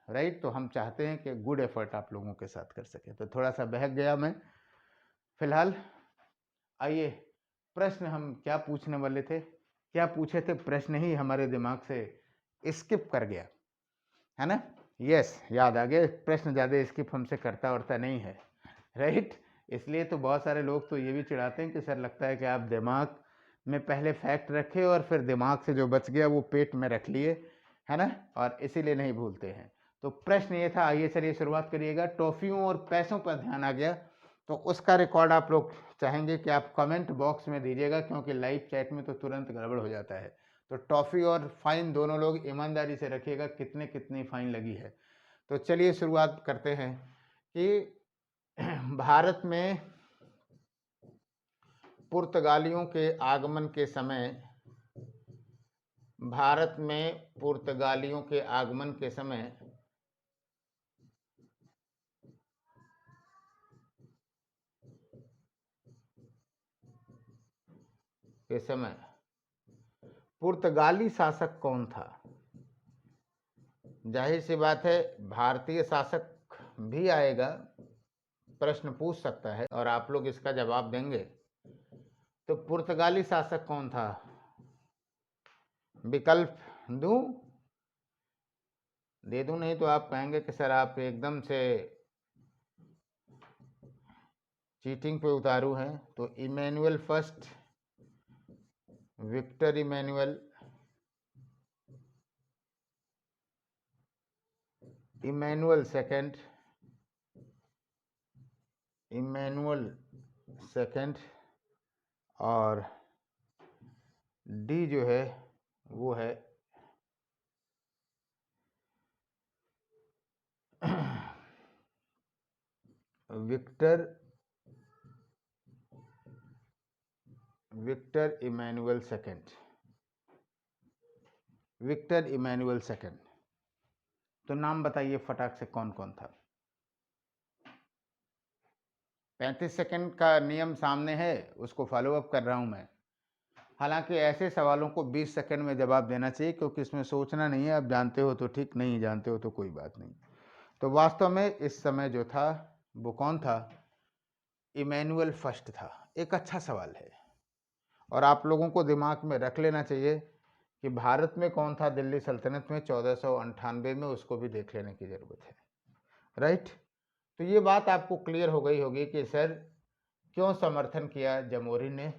राइट? तो हम चाहते हैं कि गुड एफर्ट आप लोगों के साथ कर सकें। तो थोड़ा सा बहक गया मैं। फिलहाल आइए, प्रश्न हम क्या पूछने वाले थे, क्या पूछे थे, प्रश्न ही हमारे दिमाग से स्किप कर गया, है ना। यस, याद आ गया। प्रश्न ज़्यादा स्किप हमसे करता वरता नहीं है। राइट? इसलिए तो बहुत सारे लोग तो ये भी चिढ़ाते हैं कि सर लगता है कि आप दिमाग में पहले फैक्ट रखे और फिर दिमाग से जो बच गया वो पेट में रख लिए, है ना, और इसीलिए नहीं भूलते हैं। तो प्रश्न ये था, आइए चलिए शुरुआत करिएगा। टॉफियों और पैसों पर ध्यान आ गया, तो उसका रिकॉर्ड आप लोग चाहेंगे कि आप कमेंट बॉक्स में दीजिएगा, क्योंकि लाइव चैट में तो तुरंत गड़बड़ हो जाता है। तो टॉफ़ी और फाइन दोनों लोग ईमानदारी से रखिएगा, कितने कितनी फाइन लगी है। तो चलिए शुरुआत करते हैं कि भारत में पुर्तगालियों के आगमन के समय, भारत में पुर्तगालियों के आगमन के समय पुर्तगाली शासक कौन था? जाहिर सी बात है भारतीय शासक भी आएगा, प्रश्न पूछ सकता है और आप लोग इसका जवाब देंगे। तो पुर्तगाली शासक कौन था? विकल्प दूं? दे दूं? नहीं तो आप कहेंगे कि सर आप एकदम से चीटिंग पे उतारू हैं। तो Emmanuel first, Victor Emmanuel, Emmanuel second, Emmanuel second, और डी जो है वो है Victor Emmanuel second, Victor Emmanuel second. तो नाम बताइए फटाक से कौन कौन था? 35 सेकंड का नियम सामने है, उसको फॉलो अप कर रहा हूं मैं। हालांकि ऐसे सवालों को 20 सेकंड में जवाब देना चाहिए, क्योंकि इसमें सोचना नहीं है। आप जानते हो तो ठीक, नहीं जानते हो तो कोई बात नहीं। तो वास्तव में इस समय जो था वो कौन था? इमैनुअल फर्स्ट था। एक अच्छा सवाल है और आप लोगों को दिमाग में रख लेना चाहिए कि भारत में कौन था दिल्ली सल्तनत में 1498 में, उसको भी देख लेने की ज़रूरत है। राइट? तो ये बात आपको क्लियर हो गई होगी कि सर क्यों समर्थन किया जमोरी ने।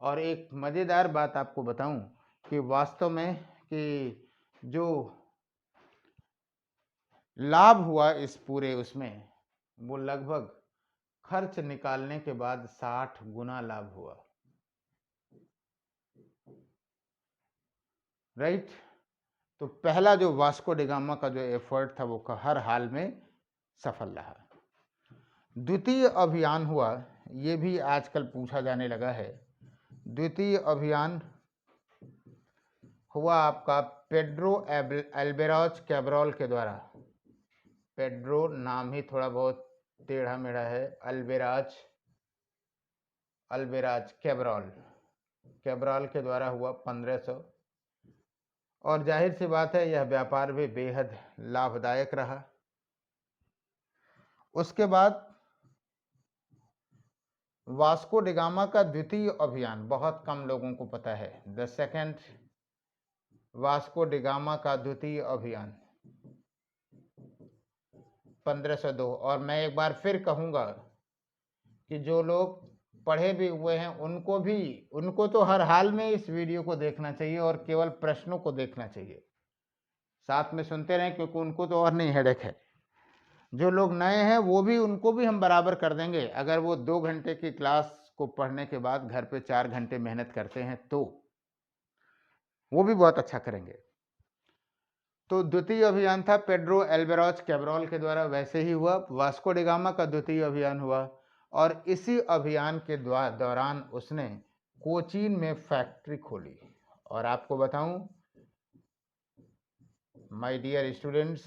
और एक मज़ेदार बात आपको बताऊं कि वास्तव में कि जो लाभ हुआ इस पूरे उसमें, वो लगभग खर्च निकालने के बाद 60 गुना लाभ हुआ। राइट? तो पहला जो वास्को डिगामा का जो एफर्ट था वो हर हाल में सफल रहा। द्वितीय अभियान हुआ, ये भी आजकल पूछा जाने लगा है। द्वितीय अभियान हुआ आपका पेड्रो अल्वेराज कैब्रॉल के द्वारा। पेड्रो नाम ही थोड़ा बहुत टेढ़ा मेढ़ा है। अल्वेराज कैब्रॉल के द्वारा हुआ 1500। और जाहिर सी बात है यह व्यापार भी बेहद लाभदायक रहा। उसके बाद वास्को डिगामा का द्वितीय अभियान बहुत कम लोगों को पता है। द सेकंड वास्को डिगामा का द्वितीय अभियान 1502। और मैं एक बार फिर कहूंगा कि जो लोग पढ़े भी हुए हैं उनको तो हर हाल में इस वीडियो को देखना चाहिए और केवल प्रश्नों को देखना चाहिए, साथ में सुनते रहें, क्योंकि उनको तो और नहीं हेडेक है। जो लोग नए हैं उनको भी हम बराबर कर देंगे। अगर वो 2 घंटे की क्लास को पढ़ने के बाद घर पे 4 घंटे मेहनत करते हैं तो वो भी बहुत अच्छा करेंगे। तो द्वितीय अभियान था पेड्रो अल्वेराज कैब्रॉल के द्वारा, वैसे ही हुआ वास्को डिगामा का द्वितीय अभियान हुआ। और इसी अभियान के दौरान उसने कोचीन में फैक्ट्री खोली। और आपको बताऊं माय डियर स्टूडेंट्स,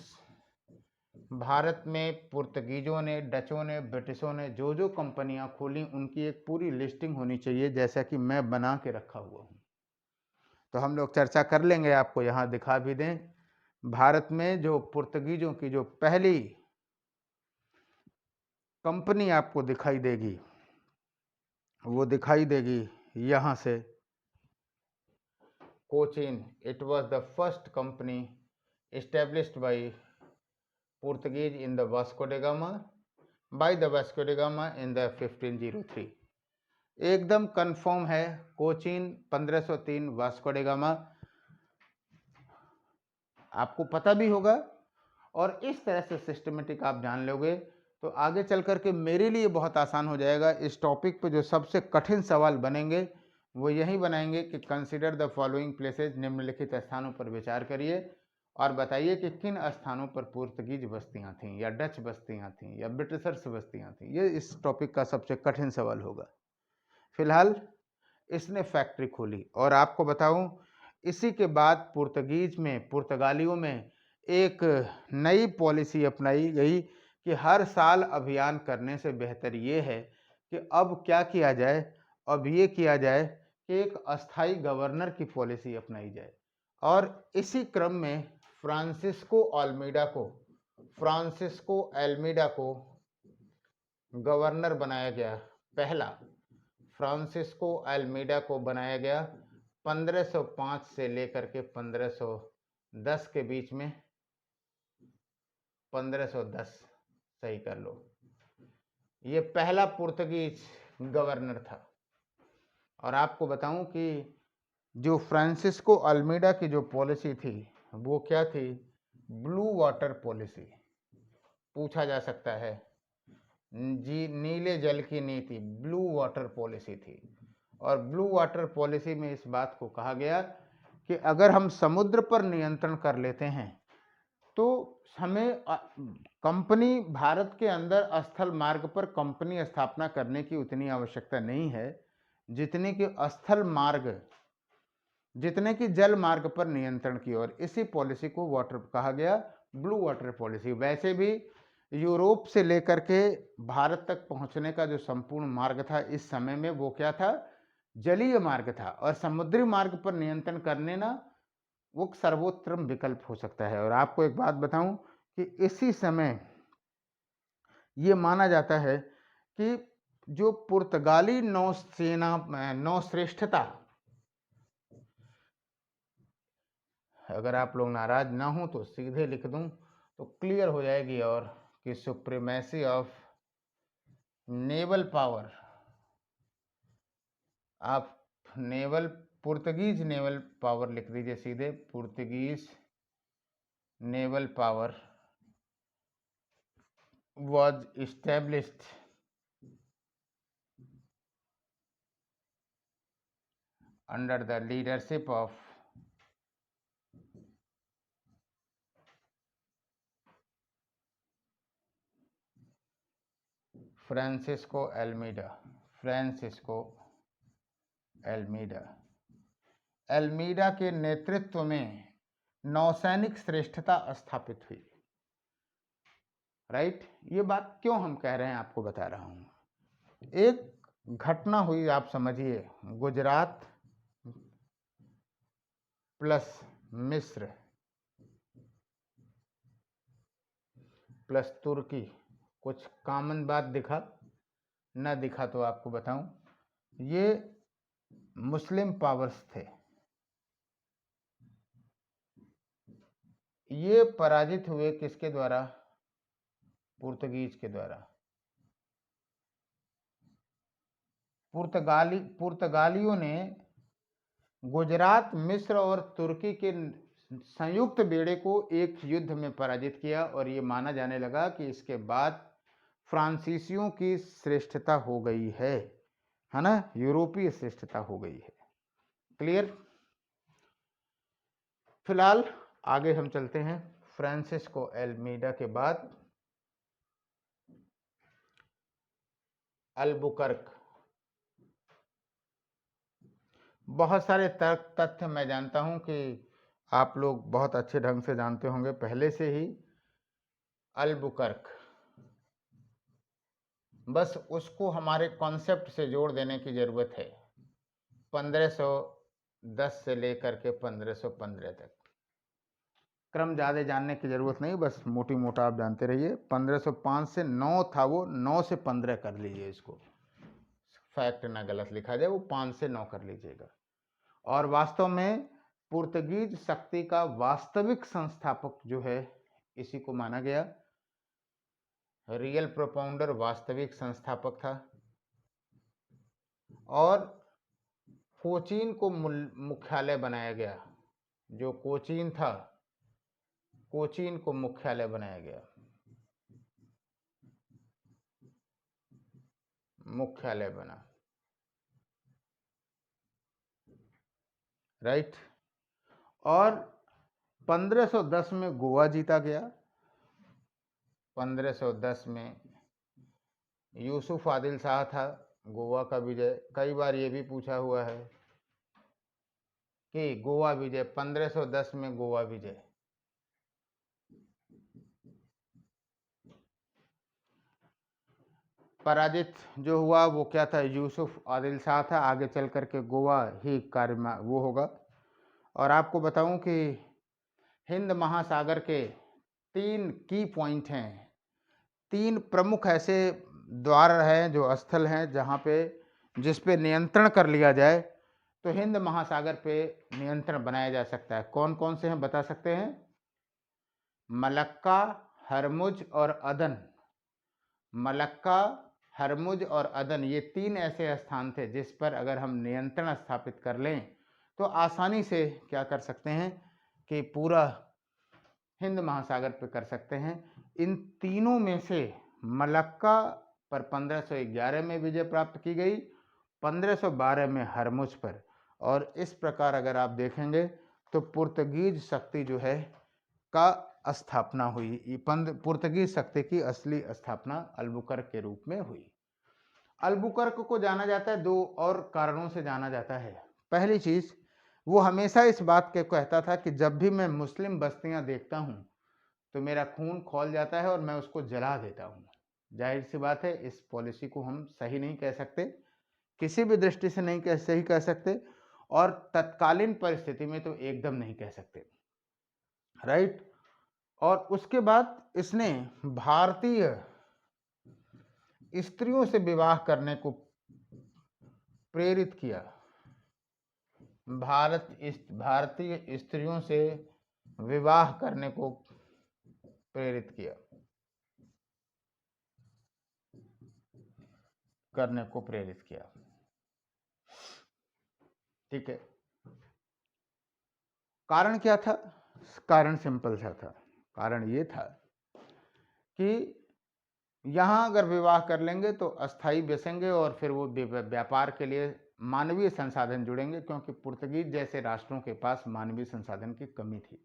भारत में पुर्तगीजों ने, डचों ने, ब्रिटिशों ने जो जो कंपनियां खोली उनकी एक पूरी लिस्टिंग होनी चाहिए, जैसा कि मैं बना के रखा हुआ हूं। तो हम लोग चर्चा कर लेंगे, आपको यहां दिखा भी दें। भारत में जो पुर्तगीजों की जो पहली कंपनी आपको दिखाई देगी, वो दिखाई देगी यहां से, Cochin. It was the first company established by Portuguese in the Vasco da Gama, by the Vasco da Gama in the 1503। एकदम कंफर्म है, कोचीन 1503 वास्को डा गामा। आपको पता भी होगा और इस तरह से सिस्टमेटिक आप जान लोगे तो आगे चल करके मेरे लिए बहुत आसान हो जाएगा। इस टॉपिक पे जो सबसे कठिन सवाल बनेंगे वो यही बनाएंगे कि कंसिडर द फॉलोइंग प्लेसेज, निम्नलिखित स्थानों पर विचार करिए। और बताइए कि किन स्थानों पर पुर्तगीज बस्तियां थीं या डच बस्तियां थीं या ब्रिटिशर्स बस्तियां थीं। ये इस टॉपिक का सबसे कठिन सवाल होगा। फिलहाल इसने फैक्ट्री खोली और आपको बताऊं, इसी के बाद पुर्तगालियों में एक नई पॉलिसी अपनाई गई कि हर साल अभियान करने से बेहतर ये है कि अब क्या किया जाए, अब ये किया जाए कि एक अस्थाई गवर्नर की पॉलिसी अपनाई जाए। और इसी क्रम में फ्रांसिस्को एल्मीडा को गवर्नर बनाया गया। पहला फ्रांसिस्को एल्मीडा को बनाया गया 1505 से लेकर के 1510 के बीच में। 1510 सही कर लो, ये पहला पुर्तगीज गवर्नर था। और आपको बताऊं कि जो फ्रांसिस्को अल्मीडा की जो पॉलिसी थी वो क्या थी, ब्लू वाटर पॉलिसी। पूछा जा सकता है जी, नीले जल की नीति, ब्लू वाटर पॉलिसी थी। और ब्लू वाटर पॉलिसी में इस बात को कहा गया कि अगर हम समुद्र पर नियंत्रण कर लेते हैं तो हमें कंपनी भारत के अंदर स्थल मार्ग पर कंपनी स्थापना करने की उतनी आवश्यकता नहीं है जितने कि स्थल मार्ग, जितने की जल मार्ग पर नियंत्रण की। और इसी पॉलिसी को वाटर कहा गया, ब्लू वाटर पॉलिसी। वैसे भी यूरोप से लेकर के भारत तक पहुंचने का जो संपूर्ण मार्ग था इस समय में वो क्या था, जलीय मार्ग था। और समुद्री मार्ग पर नियंत्रण करने ना वो सर्वोत्तम विकल्प हो सकता है। और आपको एक बात बताऊं कि इसी समय ये माना जाता है कि जो पुर्तगाली नौसेना नौश्रेष्ठता, अगर आप लोग नाराज ना हो तो सीधे लिख दूं तो क्लियर हो जाएगी, और कि सुप्रीमेसी ऑफ नेवल पावर, आप पुर्तगीज नेवल पावर लिख दीजिए सीधे, Portuguese naval power was established under the leadership of Francisco Almeida के नेतृत्व में नौसैनिक श्रेष्ठता स्थापित हुई। राइट, ये बात क्यों हम कह रहे हैं आपको बता रहा हूं। एक घटना हुई, आप समझिए, गुजरात प्लस मिस्र प्लस तुर्की, कुछ कॉमन बात दिखा न दिखा तो आपको बताऊं, ये मुस्लिम पावर्स थे। ये पराजित हुए किसके द्वारा, पुर्तगीज के द्वारा। पुर्तगालियों ने गुजरात, मिस्र और तुर्की के संयुक्त बेड़े को एक युद्ध में पराजित किया। और ये माना जाने लगा कि इसके बाद फ्रांसीसियों की श्रेष्ठता हो गई है ना, यूरोपीय श्रेष्ठता हो गई है। क्लियर। फिलहाल आगे हम चलते हैं। फ्रांसिस्को एल्मीडा के बाद अल्बुकर्क। बहुत सारे तथ्य मैं जानता हूं कि आप लोग बहुत अच्छे ढंग से जानते होंगे पहले से ही। अल्बुकर्क, बस उसको हमारे कॉन्सेप्ट से जोड़ देने की जरूरत है। 1510 से लेकर के 1515 तक, क्रम ज़्यादा जानने की जरूरत नहीं, बस मोटी मोटा आप जानते रहिए। 1505 से 9 था वो, 9 से 15 कर लीजिए, इसको फैक्ट ना गलत लिखा जाए, वो 5 से 9 कर लीजिएगा। और वास्तव में पुर्तगीज शक्ति का वास्तविक संस्थापक जो है इसी को माना गया। रियल प्रोपाउंडर वास्तविक संस्थापक था। और कोचीन को मुख्यालय बनाया गया, जो कोचीन था, कोचीन को मुख्यालय बनाया गया, मुख्यालय बना। राइट। और 1510 में गोवा जीता गया। 1510 में यूसुफ आदिल शाह था गोवा का विजय। कई बार ये भी पूछा हुआ है कि गोवा विजय, 1510 में गोवा विजय। पराजित जो हुआ वो क्या था, यूसुफ आदिल शाह था। आगे चल करके गोवा ही कार्य में वो होगा। और आपको बताऊं कि हिंद महासागर के 3 की पॉइंट हैं, 3 प्रमुख ऐसे द्वार हैं जो स्थल हैं जहां पे जिस पे नियंत्रण कर लिया जाए तो हिंद महासागर पे नियंत्रण बनाया जा सकता है। कौन कौन से हैं बता सकते हैं? मलक्का, हरमुज और अदन। मलक्का, हरमुज और अदन, ये 3 ऐसे स्थान थे जिस पर अगर हम नियंत्रण स्थापित कर लें तो आसानी से क्या कर सकते हैं कि पूरा हिंद महासागर पे कर सकते हैं। इन तीनों में से मलक्का पर 1511 में विजय प्राप्त की गई, 1512 में हरमुज पर। और इस प्रकार अगर आप देखेंगे तो पुर्तगीज शक्ति जो है का स्थापना हुई। पुर्तगीज शक्ति की असली स्थापना अल्बुकर्क के रूप में हुई। अल्बुकर्क को जाना जाता है 2 और कारणों से जाना जाता है। पहली चीज, वो हमेशा इस बात के कहता था कि जब भी मैं मुस्लिम बस्तियां देखता हूं तो मेरा खून खौल जाता है और मैं उसको जला देता हूं। जाहिर सी बात है इस पॉलिसी को हम सही नहीं कह सकते, किसी भी दृष्टि से नहीं सही कह सकते, और तत्कालीन परिस्थिति में तो एकदम नहीं कह सकते, राइट। और उसके बाद इसने भारतीय स्त्रियों से विवाह करने को प्रेरित किया। भारतीय स्त्रियों से विवाह करने को प्रेरित किया, ठीक है। कारण क्या था? कारण सिंपल सा था। कारण ये था कि यहाँ अगर विवाह कर लेंगे तो अस्थाई बसेंगे और फिर वो व्यापार के लिए मानवीय संसाधन जुड़ेंगे, क्योंकि पुर्तगीज जैसे राष्ट्रों के पास मानवीय संसाधन की कमी थी।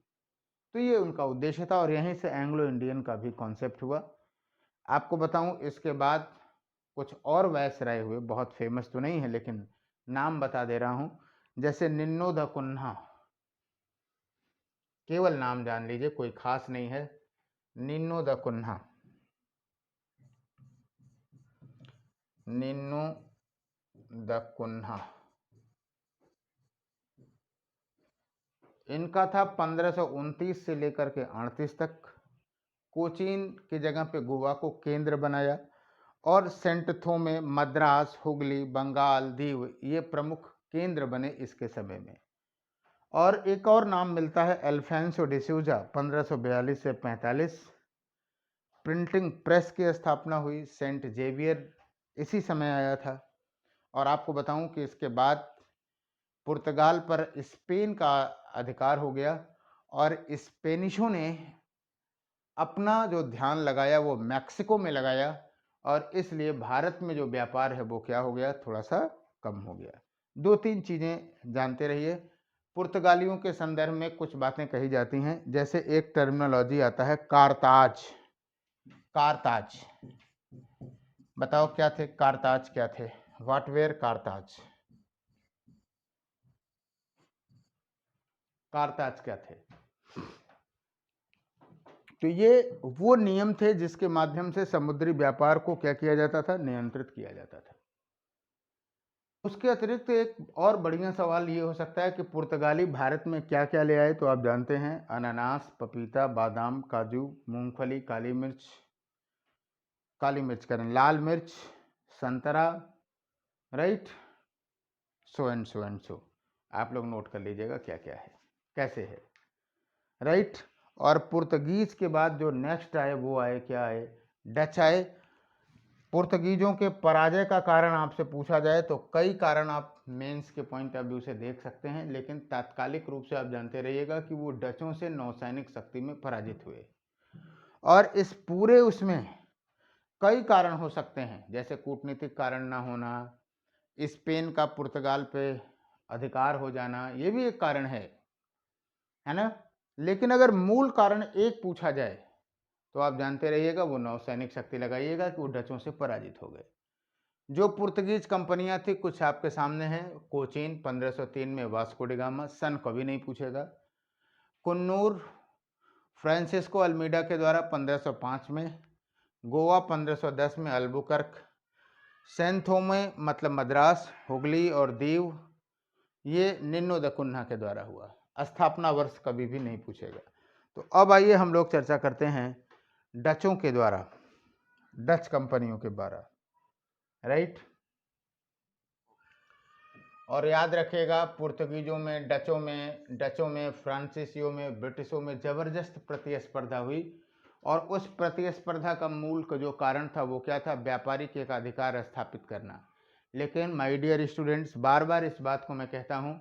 तो ये उनका उद्देश्य था और यहीं से एंग्लो इंडियन का भी कॉन्सेप्ट हुआ। आपको बताऊं इसके बाद कुछ और वायसराय हुए, बहुत फेमस तो नहीं है लेकिन नाम बता दे रहा हूं, जैसे निन्नो द कुन्हा। केवल नाम जान लीजिए, कोई खास नहीं है। निन्नो द कुन्हा, निन्नो द कुन्हा, इनका था 1529 से लेकर के 38 तक। कोचीन की जगह पे गोवा को केंद्र बनाया और सेंट थोमे, मद्रास, हुगली, बंगाल, दीव ये प्रमुख केंद्र बने इसके समय में। और एक और नाम मिलता है अल्फांसो डिसूजा, 1542 से 45। प्रिंटिंग प्रेस की स्थापना हुई, सेंट जेवियर इसी समय आया था। और आपको बताऊं कि इसके बाद पुर्तगाल पर स्पेन का अधिकार हो गया और स्पेनिशों ने अपना जो ध्यान लगाया वो मैक्सिको में लगाया, और इसलिए भारत में जो व्यापार है वो क्या हो गया, थोड़ा सा कम हो गया। 2-3 चीज़ें जानते रहिए। पुर्तगालियों के संदर्भ में कुछ बातें कही जाती हैं, जैसे एक टर्मिनोलॉजी आता है कारताज। कारताज बताओ क्या थे? कारताज क्या थे? What where कारताज? कारताज क्या थे? तो ये वो नियम थे जिसके माध्यम से समुद्री व्यापार को क्या किया जाता था, नियंत्रित किया जाता था। उसके अतिरिक्त एक और बढ़िया सवाल ये हो सकता है कि पुर्तगाली भारत में क्या क्या ले आए, तो आप जानते हैं अनानास, पपीता, बादाम, काजू, मूंगफली, काली मिर्च करें, लाल मिर्च, संतरा, right, so and so and so. आप लोग नोट कर लीजिएगा क्या क्या है, कैसे है, राइट। और पुर्तगीज के बाद जो नेक्स्ट आए वो आए, क्या आए? डच आए। पुर्तगीजों के पराजय का कारण आपसे पूछा जाए तो कई कारण आप मेंस के पॉइंट ऑफ व्यू से देख सकते हैं, लेकिन तात्कालिक रूप से आप जानते रहिएगा कि वो डचों से नौसैनिक शक्ति में पराजित हुए। और इस पूरे उसमें कई कारण हो सकते हैं, जैसे कूटनीतिक कारण ना होना, स्पेन का पुर्तगाल पे अधिकार हो जाना, ये भी एक कारण है ना। लेकिन अगर मूल कारण एक पूछा जाए तो आप जानते रहिएगा, वो नौसैनिक शक्ति लगाइएगा कि वो डचों से पराजित हो गए। जो पुर्तगीज कंपनियां थी कुछ आपके सामने हैं। कोचीन 1503 में वास्को डी गामा, सन कभी नहीं पूछेगा। कुन्नूर फ्रांसिस्को अल्मीडा के द्वारा 1505 में। गोवा 1510 में अल्बुकर्क। सैन थोमे मतलब मद्रास, हुगली और दीव ये निन्नो द कुन्हा के द्वारा हुआ। स्थापना वर्ष कभी भी नहीं पूछेगा। तो अब आइए हम लोग चर्चा करते हैं डचों के द्वारा, डच कंपनियों के द्वारा, राइट। और याद रखिएगा, पुर्तगीजों में, डचों में, फ्रांसीसियों में, ब्रिटिशों में जबरदस्त प्रतिस्पर्धा हुई। और उस प्रतिस्पर्धा का मूल का जो कारण था वो क्या था? व्यापारिक एक अधिकार स्थापित करना। लेकिन माय डियर स्टूडेंट्स, बार बार इस बात को मैं कहता हूँ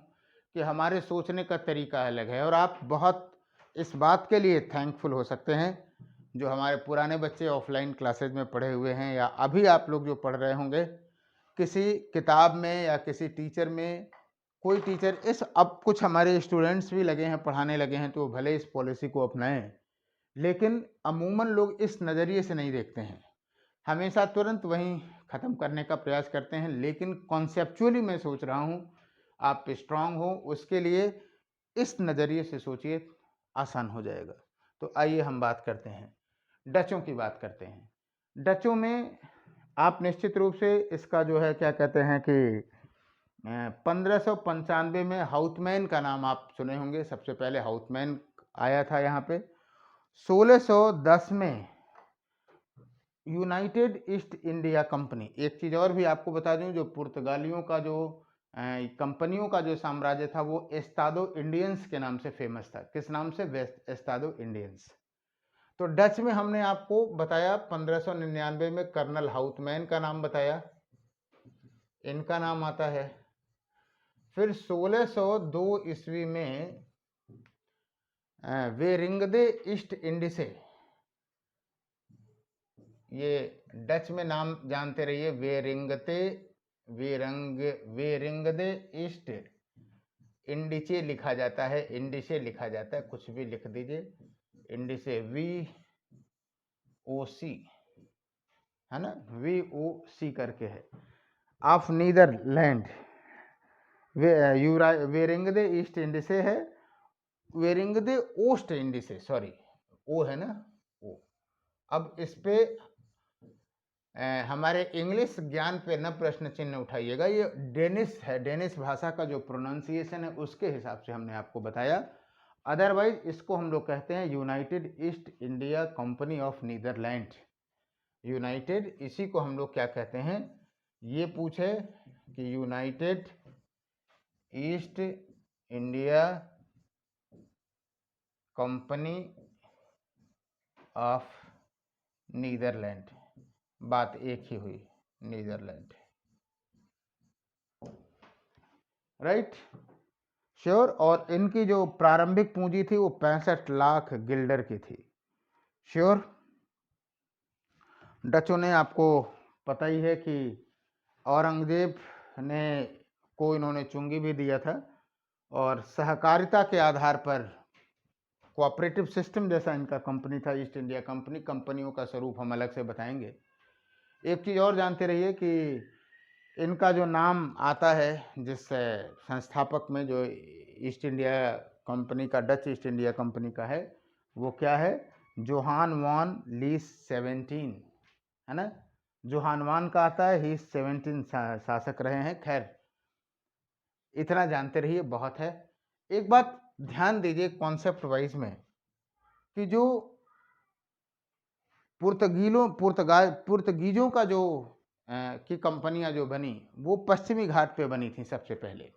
कि हमारे सोचने का तरीका अलग है। और आप बहुत इस बात के लिए थैंकफुल हो सकते हैं जो हमारे पुराने बच्चे ऑफलाइन क्लासेज में पढ़े हुए हैं, या अभी आप लोग जो पढ़ रहे होंगे किसी किताब में या किसी टीचर में। कोई टीचर इस, अब कुछ हमारे स्टूडेंट्स भी लगे हैं, पढ़ाने लगे हैं, तो भले इस पॉलिसी को अपनाएं, लेकिन अमूमन लोग इस नज़रिए से नहीं देखते हैं। हमेशा तुरंत वहीं ख़त्म करने का प्रयास करते हैं। लेकिन कॉन्सेप्चुअली मैं सोच रहा हूँ आप स्ट्रांग हो, उसके लिए इस नज़रिए से सोचिए, आसान हो जाएगा। तो आइए हम बात करते हैं, डचों की बात करते हैं। डचों में आप निश्चित रूप से इसका जो है क्या कहते हैं कि 1595 में हाउथमैन का नाम आप सुने होंगे। सबसे पहले हाउथमैन आया था यहाँ पे। 1610 में यूनाइटेड ईस्ट इंडिया कंपनी। एक चीज़ और भी आपको बता दूं, जो पुर्तगालियों का जो कंपनियों का जो साम्राज्य था वो एस्तादो इंडियंस के नाम से फेमस था। किस नाम से? Estado Indians. तो डच में हमने आपको बताया 1599 में कर्नल हाउथमैन का नाम बताया, इनका नाम आता है। फिर 1602 ईस्वी में वेरिंगदे ईस्ट इंडिसे, ये डच में नाम जानते रहिए, वेरिंगदे ईस्ट इंडिचे लिखा जाता है, इंडिसे लिखा जाता है, कुछ भी लिख दीजिए। इंडिसे VOC है ना, VOC करके है, ऑफ नीदरलैंड। वेरिंगदे ईस्ट इंडिसे है, वेरिंगदे ओस्ट इंडिसे, सॉरी ओ है ना, ओ। अब इस पे हमारे इंग्लिश ज्ञान पे न प्रश्न चिन्ह उठाइएगा, ये डेनिश है, डेनिश भाषा का जो प्रोनाउंसिएशन है उसके हिसाब से हमने आपको बताया। अदरवाइज इसको हम लोग कहते हैं United East India Company of Netherland. United, इसी को हम लोग क्या कहते हैं? ये पूछे कि United East India Company of Netherland, बात एक ही हुई, नीदरलैंड, राइट, श्योर। और इनकी जो प्रारंभिक पूंजी थी वो 65 लाख गिल्डर की थी, श्योर। डचों ने, आपको पता ही है कि औरंगजेब ने को इन्होंने चुंगी भी दिया था, और सहकारिता के आधार पर कोऑपरेटिव सिस्टम जैसा इनका कंपनी था, ईस्ट इंडिया कंपनी। कंपनियों का स्वरूप हम अलग से बताएंगे। एक चीज़ और जानते रहिए कि इनका जो नाम आता है जिस संस्थापक में, जो ईस्ट इंडिया कंपनी का, डच ईस्ट इंडिया कंपनी का है, वो क्या है? जोहान वान लीस 17 है ना। जोहान वान का आता है, ही 17 शासक रहे हैं। खैर इतना जानते रहिए, बहुत है। एक बात ध्यान दीजिए कॉन्सेप्ट वाइज में कि जो पुर्तगीजों का जो की कंपनियां जो बनी वो पश्चिमी घाट पे बनी थी सबसे पहले,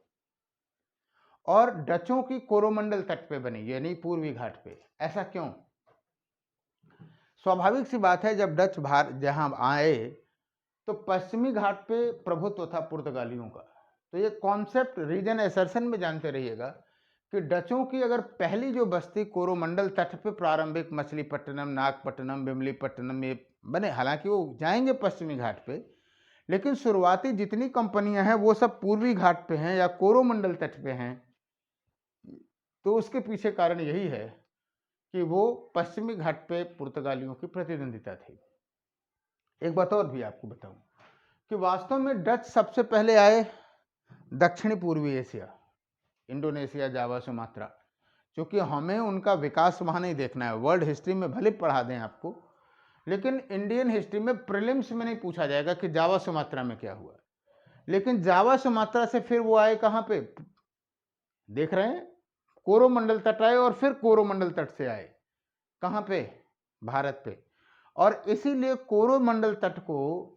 और डचों की कोरोमंडल तट पे बनी, यानी पूर्वी घाट पे। ऐसा क्यों? स्वाभाविक सी बात है, जब डच जहां आए तो पश्चिमी घाट पे प्रभुत्व था पुर्तगालियों का। तो ये कॉन्सेप्ट रीजन एसर्शन में जानते रहिएगा कि डचों की अगर पहली जो बस्ती कोरोमंडल तट पे, प्रारंभिक मछलीपट्टनम, नागपट्टनम, विमलीपट्टनम ये बने, हालांकि वो जाएंगे पश्चिमी घाट पे, लेकिन शुरुआती जितनी कंपनियां हैं वो सब पूर्वी घाट पे हैं या कोरोमंडल तट पे हैं। तो उसके पीछे कारण यही है कि वो पश्चिमी घाट पे पुर्तगालियों की प्रतिद्वंदिता थी। एक बात और भी आपको बताऊं कि वास्तव में डच सबसे पहले आए दक्षिणी पूर्वी एशिया, इंडोनेशिया, जावा, सुमात्रा, क्योंकि हमें उनका विकास वहां नहीं देखना है। वर्ल्ड हिस्ट्री में भले पढ़ा दें आपको, लेकिन इंडियन हिस्ट्री में प्रीलिम्स में नहीं पूछा जाएगा कि जावा सुमात्रा में क्या हुआ। लेकिन जावा सुमात्रा से फिर वो आए कहां पे, देख रहे हैं, कोरोमंडल तट आए, और फिर कोरोमंडल तट से आए कहां पे, भारत पे। और इसीलिए कोरोमंडल तट को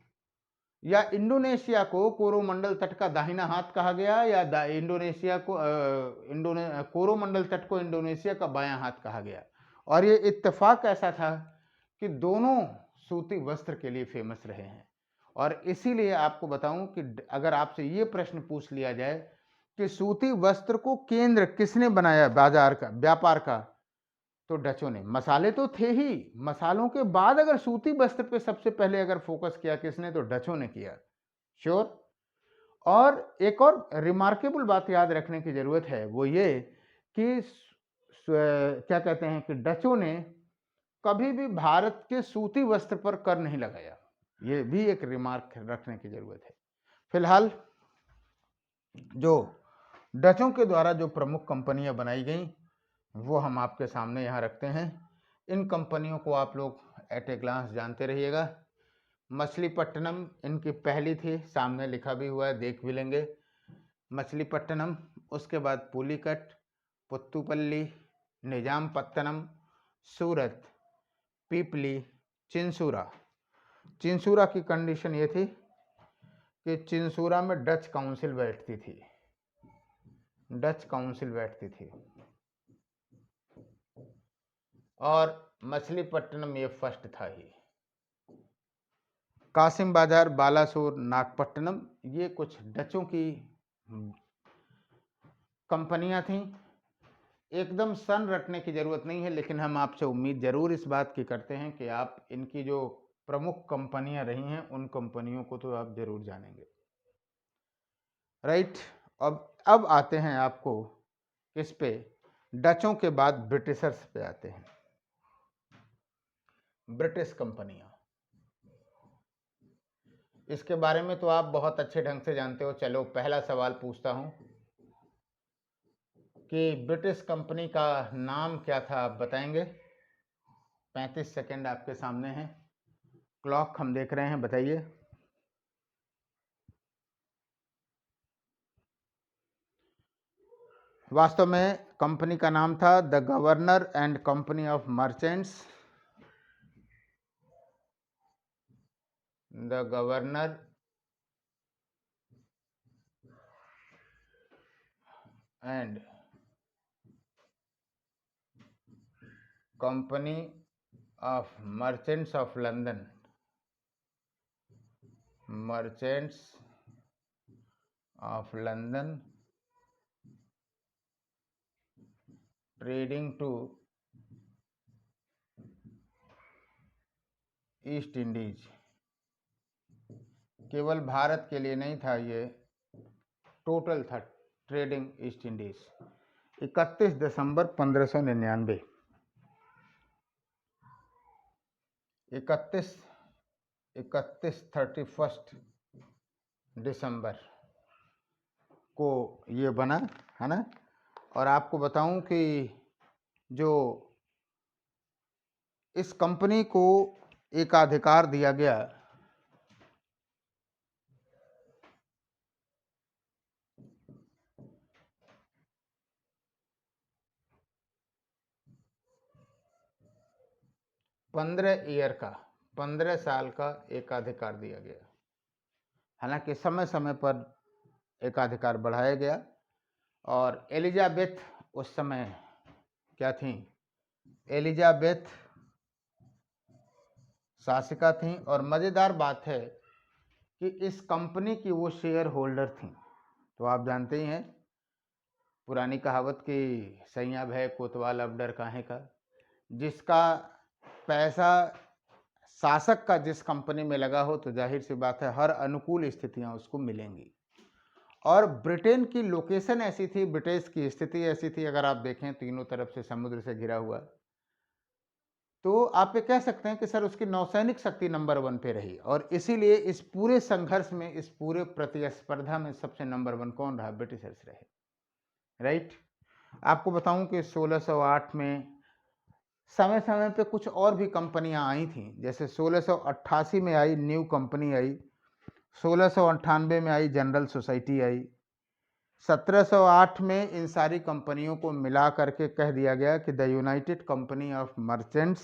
या इंडोनेशिया को कोरोमंडल तट का दाहिना हाथ कहा गया, या इंडोनेशिया को कोरोमंडल तट को इंडोनेशिया का बायां हाथ कहा गया। और ये इत्तेफाक ऐसा था कि दोनों सूती वस्त्र के लिए फेमस रहे हैं। और इसीलिए आपको बताऊं कि अगर आपसे ये प्रश्न पूछ लिया जाए कि सूती वस्त्र को केंद्र किसने बनाया बाजार का, व्यापार का, तो डचों ने। मसाले तो थे ही, मसालों के बाद अगर सूती वस्त्र पे सबसे पहले अगर फोकस किया किसने, तो डचों ने किया, श्योर। और एक और रिमार्केबल बात याद रखने की जरूरत है, वो ये कि क्या कहते हैं कि डचों ने कभी भी भारत के सूती वस्त्र पर कर नहीं लगाया। ये भी एक रिमार्क रखने की जरूरत है। फिलहाल जो डचों के द्वारा जो प्रमुख कंपनियां बनाई गई वो हम आपके सामने यहाँ रखते हैं। इन कंपनियों को आप लोग एट ए ग्लांस जानते रहिएगा। मछलीपट्टनम इनकी पहली थी, सामने लिखा भी हुआ है, देख भी लेंगे, मछलीपट्टनम। उसके बाद पुलिकट, पुत्तुपल्ली, निजामपत्तनम, सूरत, पीपली, चिंसूरा। चिंसूरा की कंडीशन ये थी कि चिंसूरा में डच काउंसिल बैठती थी, डच काउंसिल बैठती थी। और मछलीपट्टनम ये फर्स्ट था ही। कासिम बाजार, बालासोर, नागपट्टनम, ये कुछ डचों की कंपनियां थीं। एकदम सन रटने की जरूरत नहीं है, लेकिन हम आपसे उम्मीद जरूर इस बात की करते हैं कि आप इनकी जो प्रमुख कंपनियां रही हैं उन कंपनियों को तो आप जरूर जानेंगे, राइट। अब आते हैं आपको किस पे, डचों के बाद ब्रिटिशर्स पे आते हैं, ब्रिटिश कंपनियां। इसके बारे में तो आप बहुत अच्छे ढंग से जानते हो। चलो पहला सवाल पूछता हूं कि ब्रिटिश कंपनी का नाम क्या था, आप बताएंगे। 35 सेकंड आपके सामने हैं, क्लॉक हम देख रहे हैं, बताइए। वास्तव में कंपनी का नाम था the Governor and Company of Merchants, the Governor and Company of Merchants of London, Merchants of London Trading to East Indies. केवल भारत के लिए नहीं था, ये टोटल था, ट्रेडिंग ईस्ट इंडीज। 31 दिसंबर 1599, 31 दिसंबर को ये बना, है ना। और आपको बताऊं कि जो इस कंपनी को एकाधिकार दिया गया, का 15 साल का एकाधिकार दिया गया। हालांकि समय समय पर एकाधिकार बढ़ाया गया। और एलिजाबेथ उस समय क्या थी, एलिजाबेथ शासिका थी। और मज़ेदार बात है कि इस कंपनी की वो शेयर होल्डर थी। तो आप जानते ही हैं पुरानी कहावत की, सैया भय कोतवाल अब डर काहे का। जिसका पैसा शासक का जिस कंपनी में लगा हो तो जाहिर सी बात है हर अनुकूल स्थितियां उसको मिलेंगी। और ब्रिटेन की लोकेशन ऐसी थी, ब्रिटिश की स्थिति ऐसी थी, अगर आप देखें तीनों तरफ से समुद्र से घिरा हुआ, तो आप ये कह सकते हैं कि सर उसकी नौसैनिक शक्ति नंबर 1 पे रही और इसीलिए इस पूरे संघर्ष में, इस पूरे प्रतिस्पर्धा में सबसे नंबर 1 कौन रहा? ब्रिटिशर्स रहे, राइट। आपको बताऊं कि 1608 में समय समय पे कुछ और भी कंपनियां आई थी, जैसे 1688 में आई न्यू कंपनी आई, 1698 में आई जनरल सोसाइटी आई, 1708 में इन सारी कंपनियों को मिला करके कह दिया गया कि the United Company of Merchants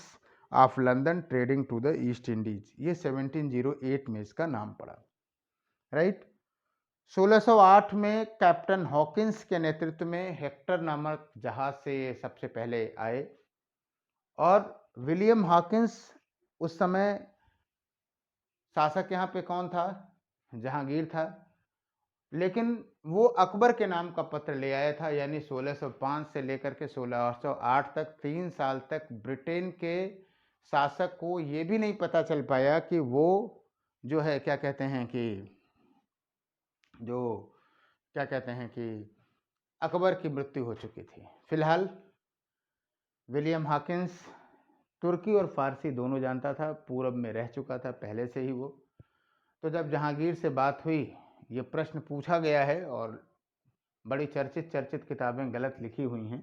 of London Trading to the East Indies, ये 1708 में इसका नाम पड़ा, राइट। 1608 में कैप्टन हॉकिंस के नेतृत्व में हेक्टर नामक जहाज से ये सबसे पहले आए और विलियम हॉकिंस उस समय शासक यहाँ पे कौन था? जहांगीर था, लेकिन वो अकबर के नाम का पत्र ले आया था, यानी 1605 से लेकर के 1608 तक 3 साल तक ब्रिटेन के शासक को ये भी नहीं पता चल पाया कि वो जो है क्या कहते हैं कि अकबर की मृत्यु हो चुकी थी। फिलहाल विलियम हॉकिंस तुर्की और फारसी दोनों जानता था, पूरब में रह चुका था पहले से ही वो। तो जब जहांगीर से बात हुई, ये प्रश्न पूछा गया है और बड़ी चर्चित किताबें गलत लिखी हुई हैं,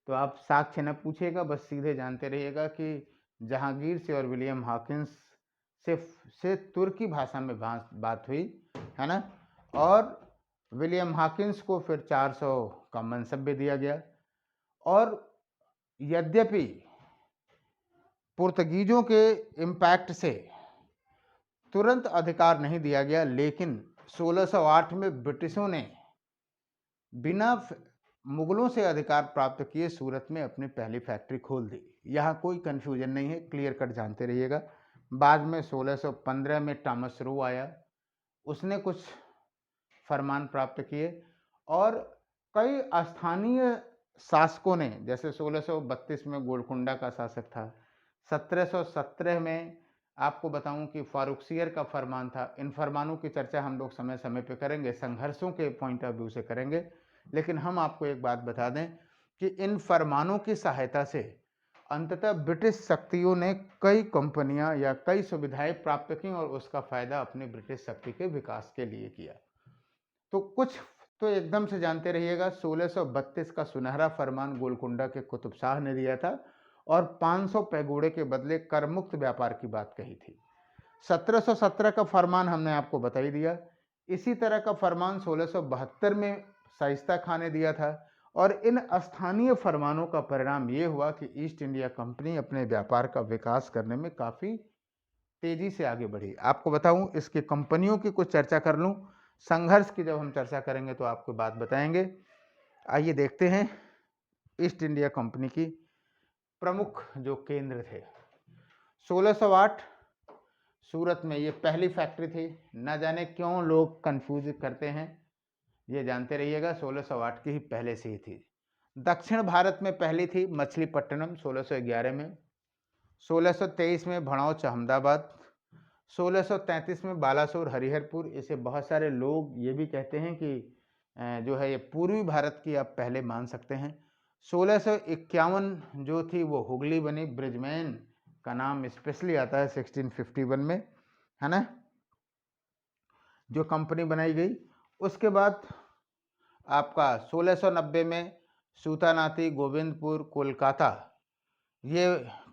तो आप साक्ष्य न पूछिएगा, बस सीधे जानते रहिएगा कि जहांगीर से और विलियम हॉकिंस से तुर्की भाषा में बात हुई, है ना। और विलियम हॉकिंस को फिर 400 का मनसब्य दिया गया और यद्यपि पुर्तगीजों के इम्पैक्ट से तुरंत अधिकार नहीं दिया गया, लेकिन 1608 में ब्रिटिशों ने बिना मुगलों से अधिकार प्राप्त किए सूरत में अपनी पहली फैक्ट्री खोल दी। यहाँ कोई कन्फ्यूजन नहीं है, क्लियर कट जानते रहिएगा। बाद में 1615 में टॉमस रो आया, उसने कुछ फरमान प्राप्त किए और कई स्थानीय शासकों ने, जैसे 1632 में गोलकुंडा का शासक था, 1717 में आपको बताऊं कि फारुखसियर का फरमान था। इन फरमानों की चर्चा हम लोग समय समय पे करेंगे, संघर्षों के पॉइंट ऑफ व्यू से करेंगे, लेकिन हम आपको एक बात बता दें कि इन फरमानों की सहायता से अंततः ब्रिटिश शक्तियों ने कई कंपनियां या कई सुविधाएं प्राप्त की और उसका फायदा अपनी ब्रिटिश शक्ति के विकास के लिए किया। तो कुछ तो एकदम से जानते रहिएगा। 1632 का सुनहरा फरमान गोलकुंडा के कुतुब शाह ने दिया था और 500 पैगोड़े के बदले कर मुक्त व्यापार की बात कही थी। 1717 का फरमान हमने आपको बता ही दिया। इसी तरह का फरमान 1672 में शाइस्ता खां ने दिया था और इन स्थानीय फरमानों का परिणाम ये हुआ कि ईस्ट इंडिया कंपनी अपने व्यापार का विकास करने में काफ़ी तेजी से आगे बढ़ी। आपको बताऊं, इसकी कंपनियों की कुछ चर्चा कर लूं, संघर्ष की जब हम चर्चा करेंगे तो आपको बात बताएंगे। आइए देखते हैं ईस्ट इंडिया कंपनी की प्रमुख जो केंद्र थे। 1608 सूरत में ये पहली फैक्ट्री थी। न जाने क्यों लोग कंफ्यूज करते हैं, ये जानते रहिएगा 1608 की ही पहले से ही थी। दक्षिण भारत में पहली थी मछलीपट्टनम 1611 में, 1623 में भड़ौच अहमदाबाद, 1633 में बालासोर हरिहरपुर। इसे बहुत सारे लोग ये भी कहते हैं कि जो है ये पूर्वी भारत की आप पहले मान सकते हैं। 1651 जो थी वो हुगली बनी, ब्रिजमैन का नाम स्पेशली आता है 1651 में, है ना, जो कंपनी बनाई गई। उसके बाद आपका 1690 में सूतानाती, गोविंदपुर, कोलकाता, ये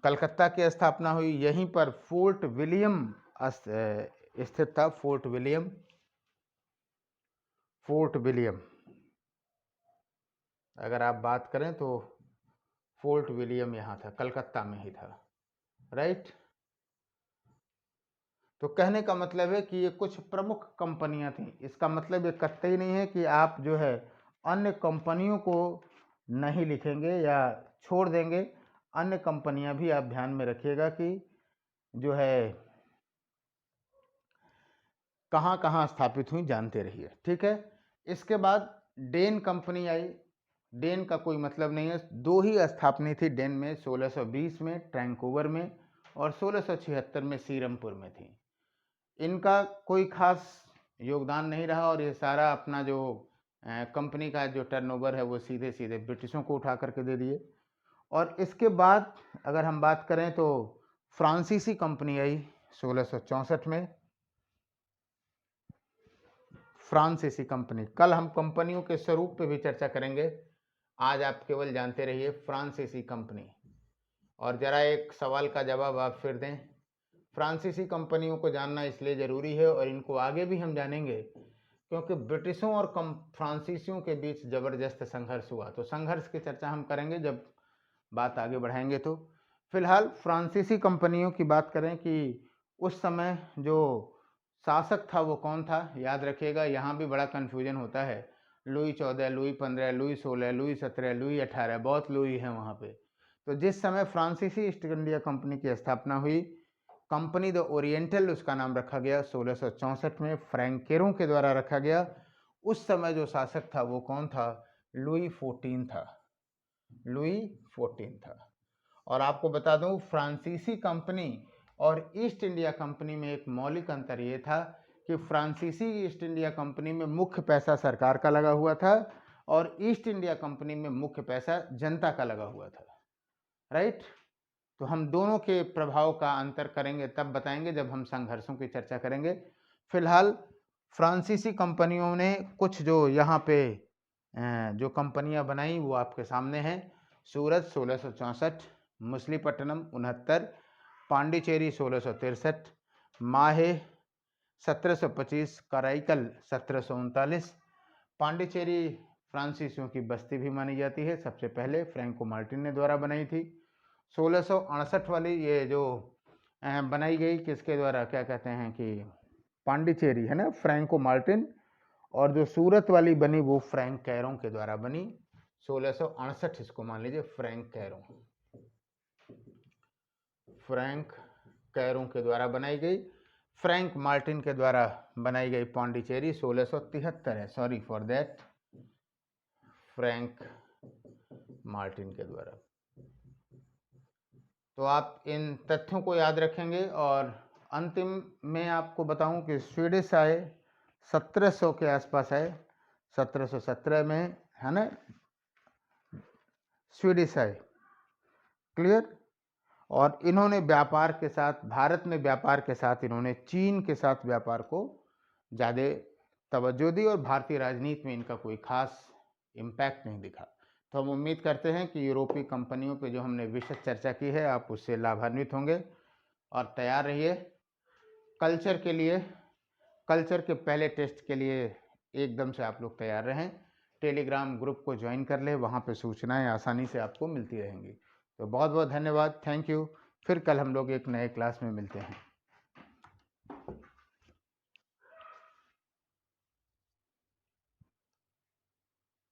कलकत्ता की स्थापना हुई। यहीं पर फोर्ट विलियम स्थित था। फोर्ट विलियम अगर आप बात करें तो फोर्ट विलियम यहाँ था, कलकत्ता में ही था, राइट। तो कहने का मतलब है कि ये कुछ प्रमुख कंपनियां थी। इसका मतलब ये कतई नहीं है कि आप जो है अन्य कंपनियों को नहीं लिखेंगे या छोड़ देंगे। अन्य कंपनियां भी आप ध्यान में रखिएगा कि जो है कहाँ कहाँ स्थापित हुई, जानते रहिए, ठीक है। इसके बाद डेन कंपनी आई। डेन का कोई मतलब नहीं है, दो ही स्थापना थी डेन में, 1620 में ट्रैंकोवर में और 1676 में सीरमपुर में थी। इनका कोई खास योगदान नहीं रहा और ये सारा अपना जो कंपनी का जो टर्नओवर है वो सीधे सीधे ब्रिटिशों को उठा करके दे दिए। और इसके बाद अगर हम बात करें तो फ्रांसीसी कंपनी आई 1664 में। फ्रांसीसी कंपनी, कल हम कंपनियों के स्वरूप पे भी चर्चा करेंगे, आज आप केवल जानते रहिए फ्रांसीसी कंपनी। और जरा एक सवाल का जवाब आप फिर दें। फ्रांसीसी कंपनियों को जानना इसलिए ज़रूरी है और इनको आगे भी हम जानेंगे क्योंकि ब्रिटिशों और फ्रांसीसियों के बीच ज़बरदस्त संघर्ष हुआ। तो संघर्ष की चर्चा हम करेंगे जब बात आगे बढ़ाएंगे। तो फिलहाल फ्रांसीसी कंपनियों की बात करें कि उस समय जो शासक था वो कौन था, याद रखिएगा यहाँ भी बड़ा कन्फ्यूजन होता है। Louis 14, Louis 15, Louis 16, Louis 17, Louis 18, बहुत लुई है वहाँ पे। तो जिस समय फ्रांसीसी ईस्ट इंडिया कंपनी की स्थापना हुई, कंपनी द ओरिएंटल उसका नाम रखा गया 1664 में, फ्रैंकेरों के द्वारा रखा गया। उस समय जो शासक था वो कौन था, लुई 14 था, लुई 14 था। और आपको बता दूं फ्रांसीसी कंपनी और ईस्ट इंडिया कंपनी में एक मौलिक अंतर ये था कि फ्रांसीसी ईस्ट इंडिया कंपनी में मुख्य पैसा सरकार का लगा हुआ था और ईस्ट इंडिया कंपनी में मुख्य पैसा जनता का लगा हुआ था, राइट। तो हम दोनों के प्रभाव का अंतर करेंगे, तब बताएंगे जब हम संघर्षों की चर्चा करेंगे। फिलहाल फ्रांसीसी कंपनियों ने कुछ जो यहाँ पे जो कंपनियां बनाई वो आपके सामने हैं। सूरत 1664, मछलीपट्टनम 69, पांडिचेरी 1663, माहे 1725, कराईकल 1739। पांडिचेरी फ्रांसीसियों की बस्ती भी मानी जाती है, सबसे पहले फ्रैंको मार्टिन ने द्वारा बनाई थी। 1668 वाली ये जो बनाई गई किसके द्वारा, क्या कहते हैं कि पांडिचेरी है ना, फ्रैंको मार्टिन। और जो सूरत वाली बनी वो फ्रैंक कैरों के द्वारा बनी 1668, इसको मान लीजिए फ्रैंक कैरों, फ्रैंक कैरों के द्वारा बनाई गई। फ्रैंक मार्टिन के द्वारा बनाई गई पांडिचेरी 1673 है, sorry for that, Frank Martin के द्वारा। तो आप इन तथ्यों को याद रखेंगे। और अंतिम में आपको बताऊं कि स्वीडिश आए 1700 के आसपास आए, 1717 में है ना, स्वीडिश आए, क्लियर। और इन्होंने व्यापार के साथ, भारत में व्यापार के साथ इन्होंने चीन के साथ व्यापार को ज़्यादा तवज्जो दी और भारतीय राजनीति में इनका कोई खास इम्पैक्ट नहीं दिखा। तो हम उम्मीद करते हैं कि यूरोपीय कंपनियों पे जो हमने विशद चर्चा की है आप उससे लाभान्वित होंगे और तैयार रहिए कल्चर के लिए। कल्चर के पहले टेस्ट के लिए एकदम से आप लोग तैयार रहें। टेलीग्राम ग्रुप को ज्वाइन कर लें, वहाँ पे सूचनाएं आसानी से आपको मिलती रहेंगी। तो बहुत बहुत धन्यवाद, थैंक यू। फिर कल हम लोग एक नए क्लास में मिलते हैं।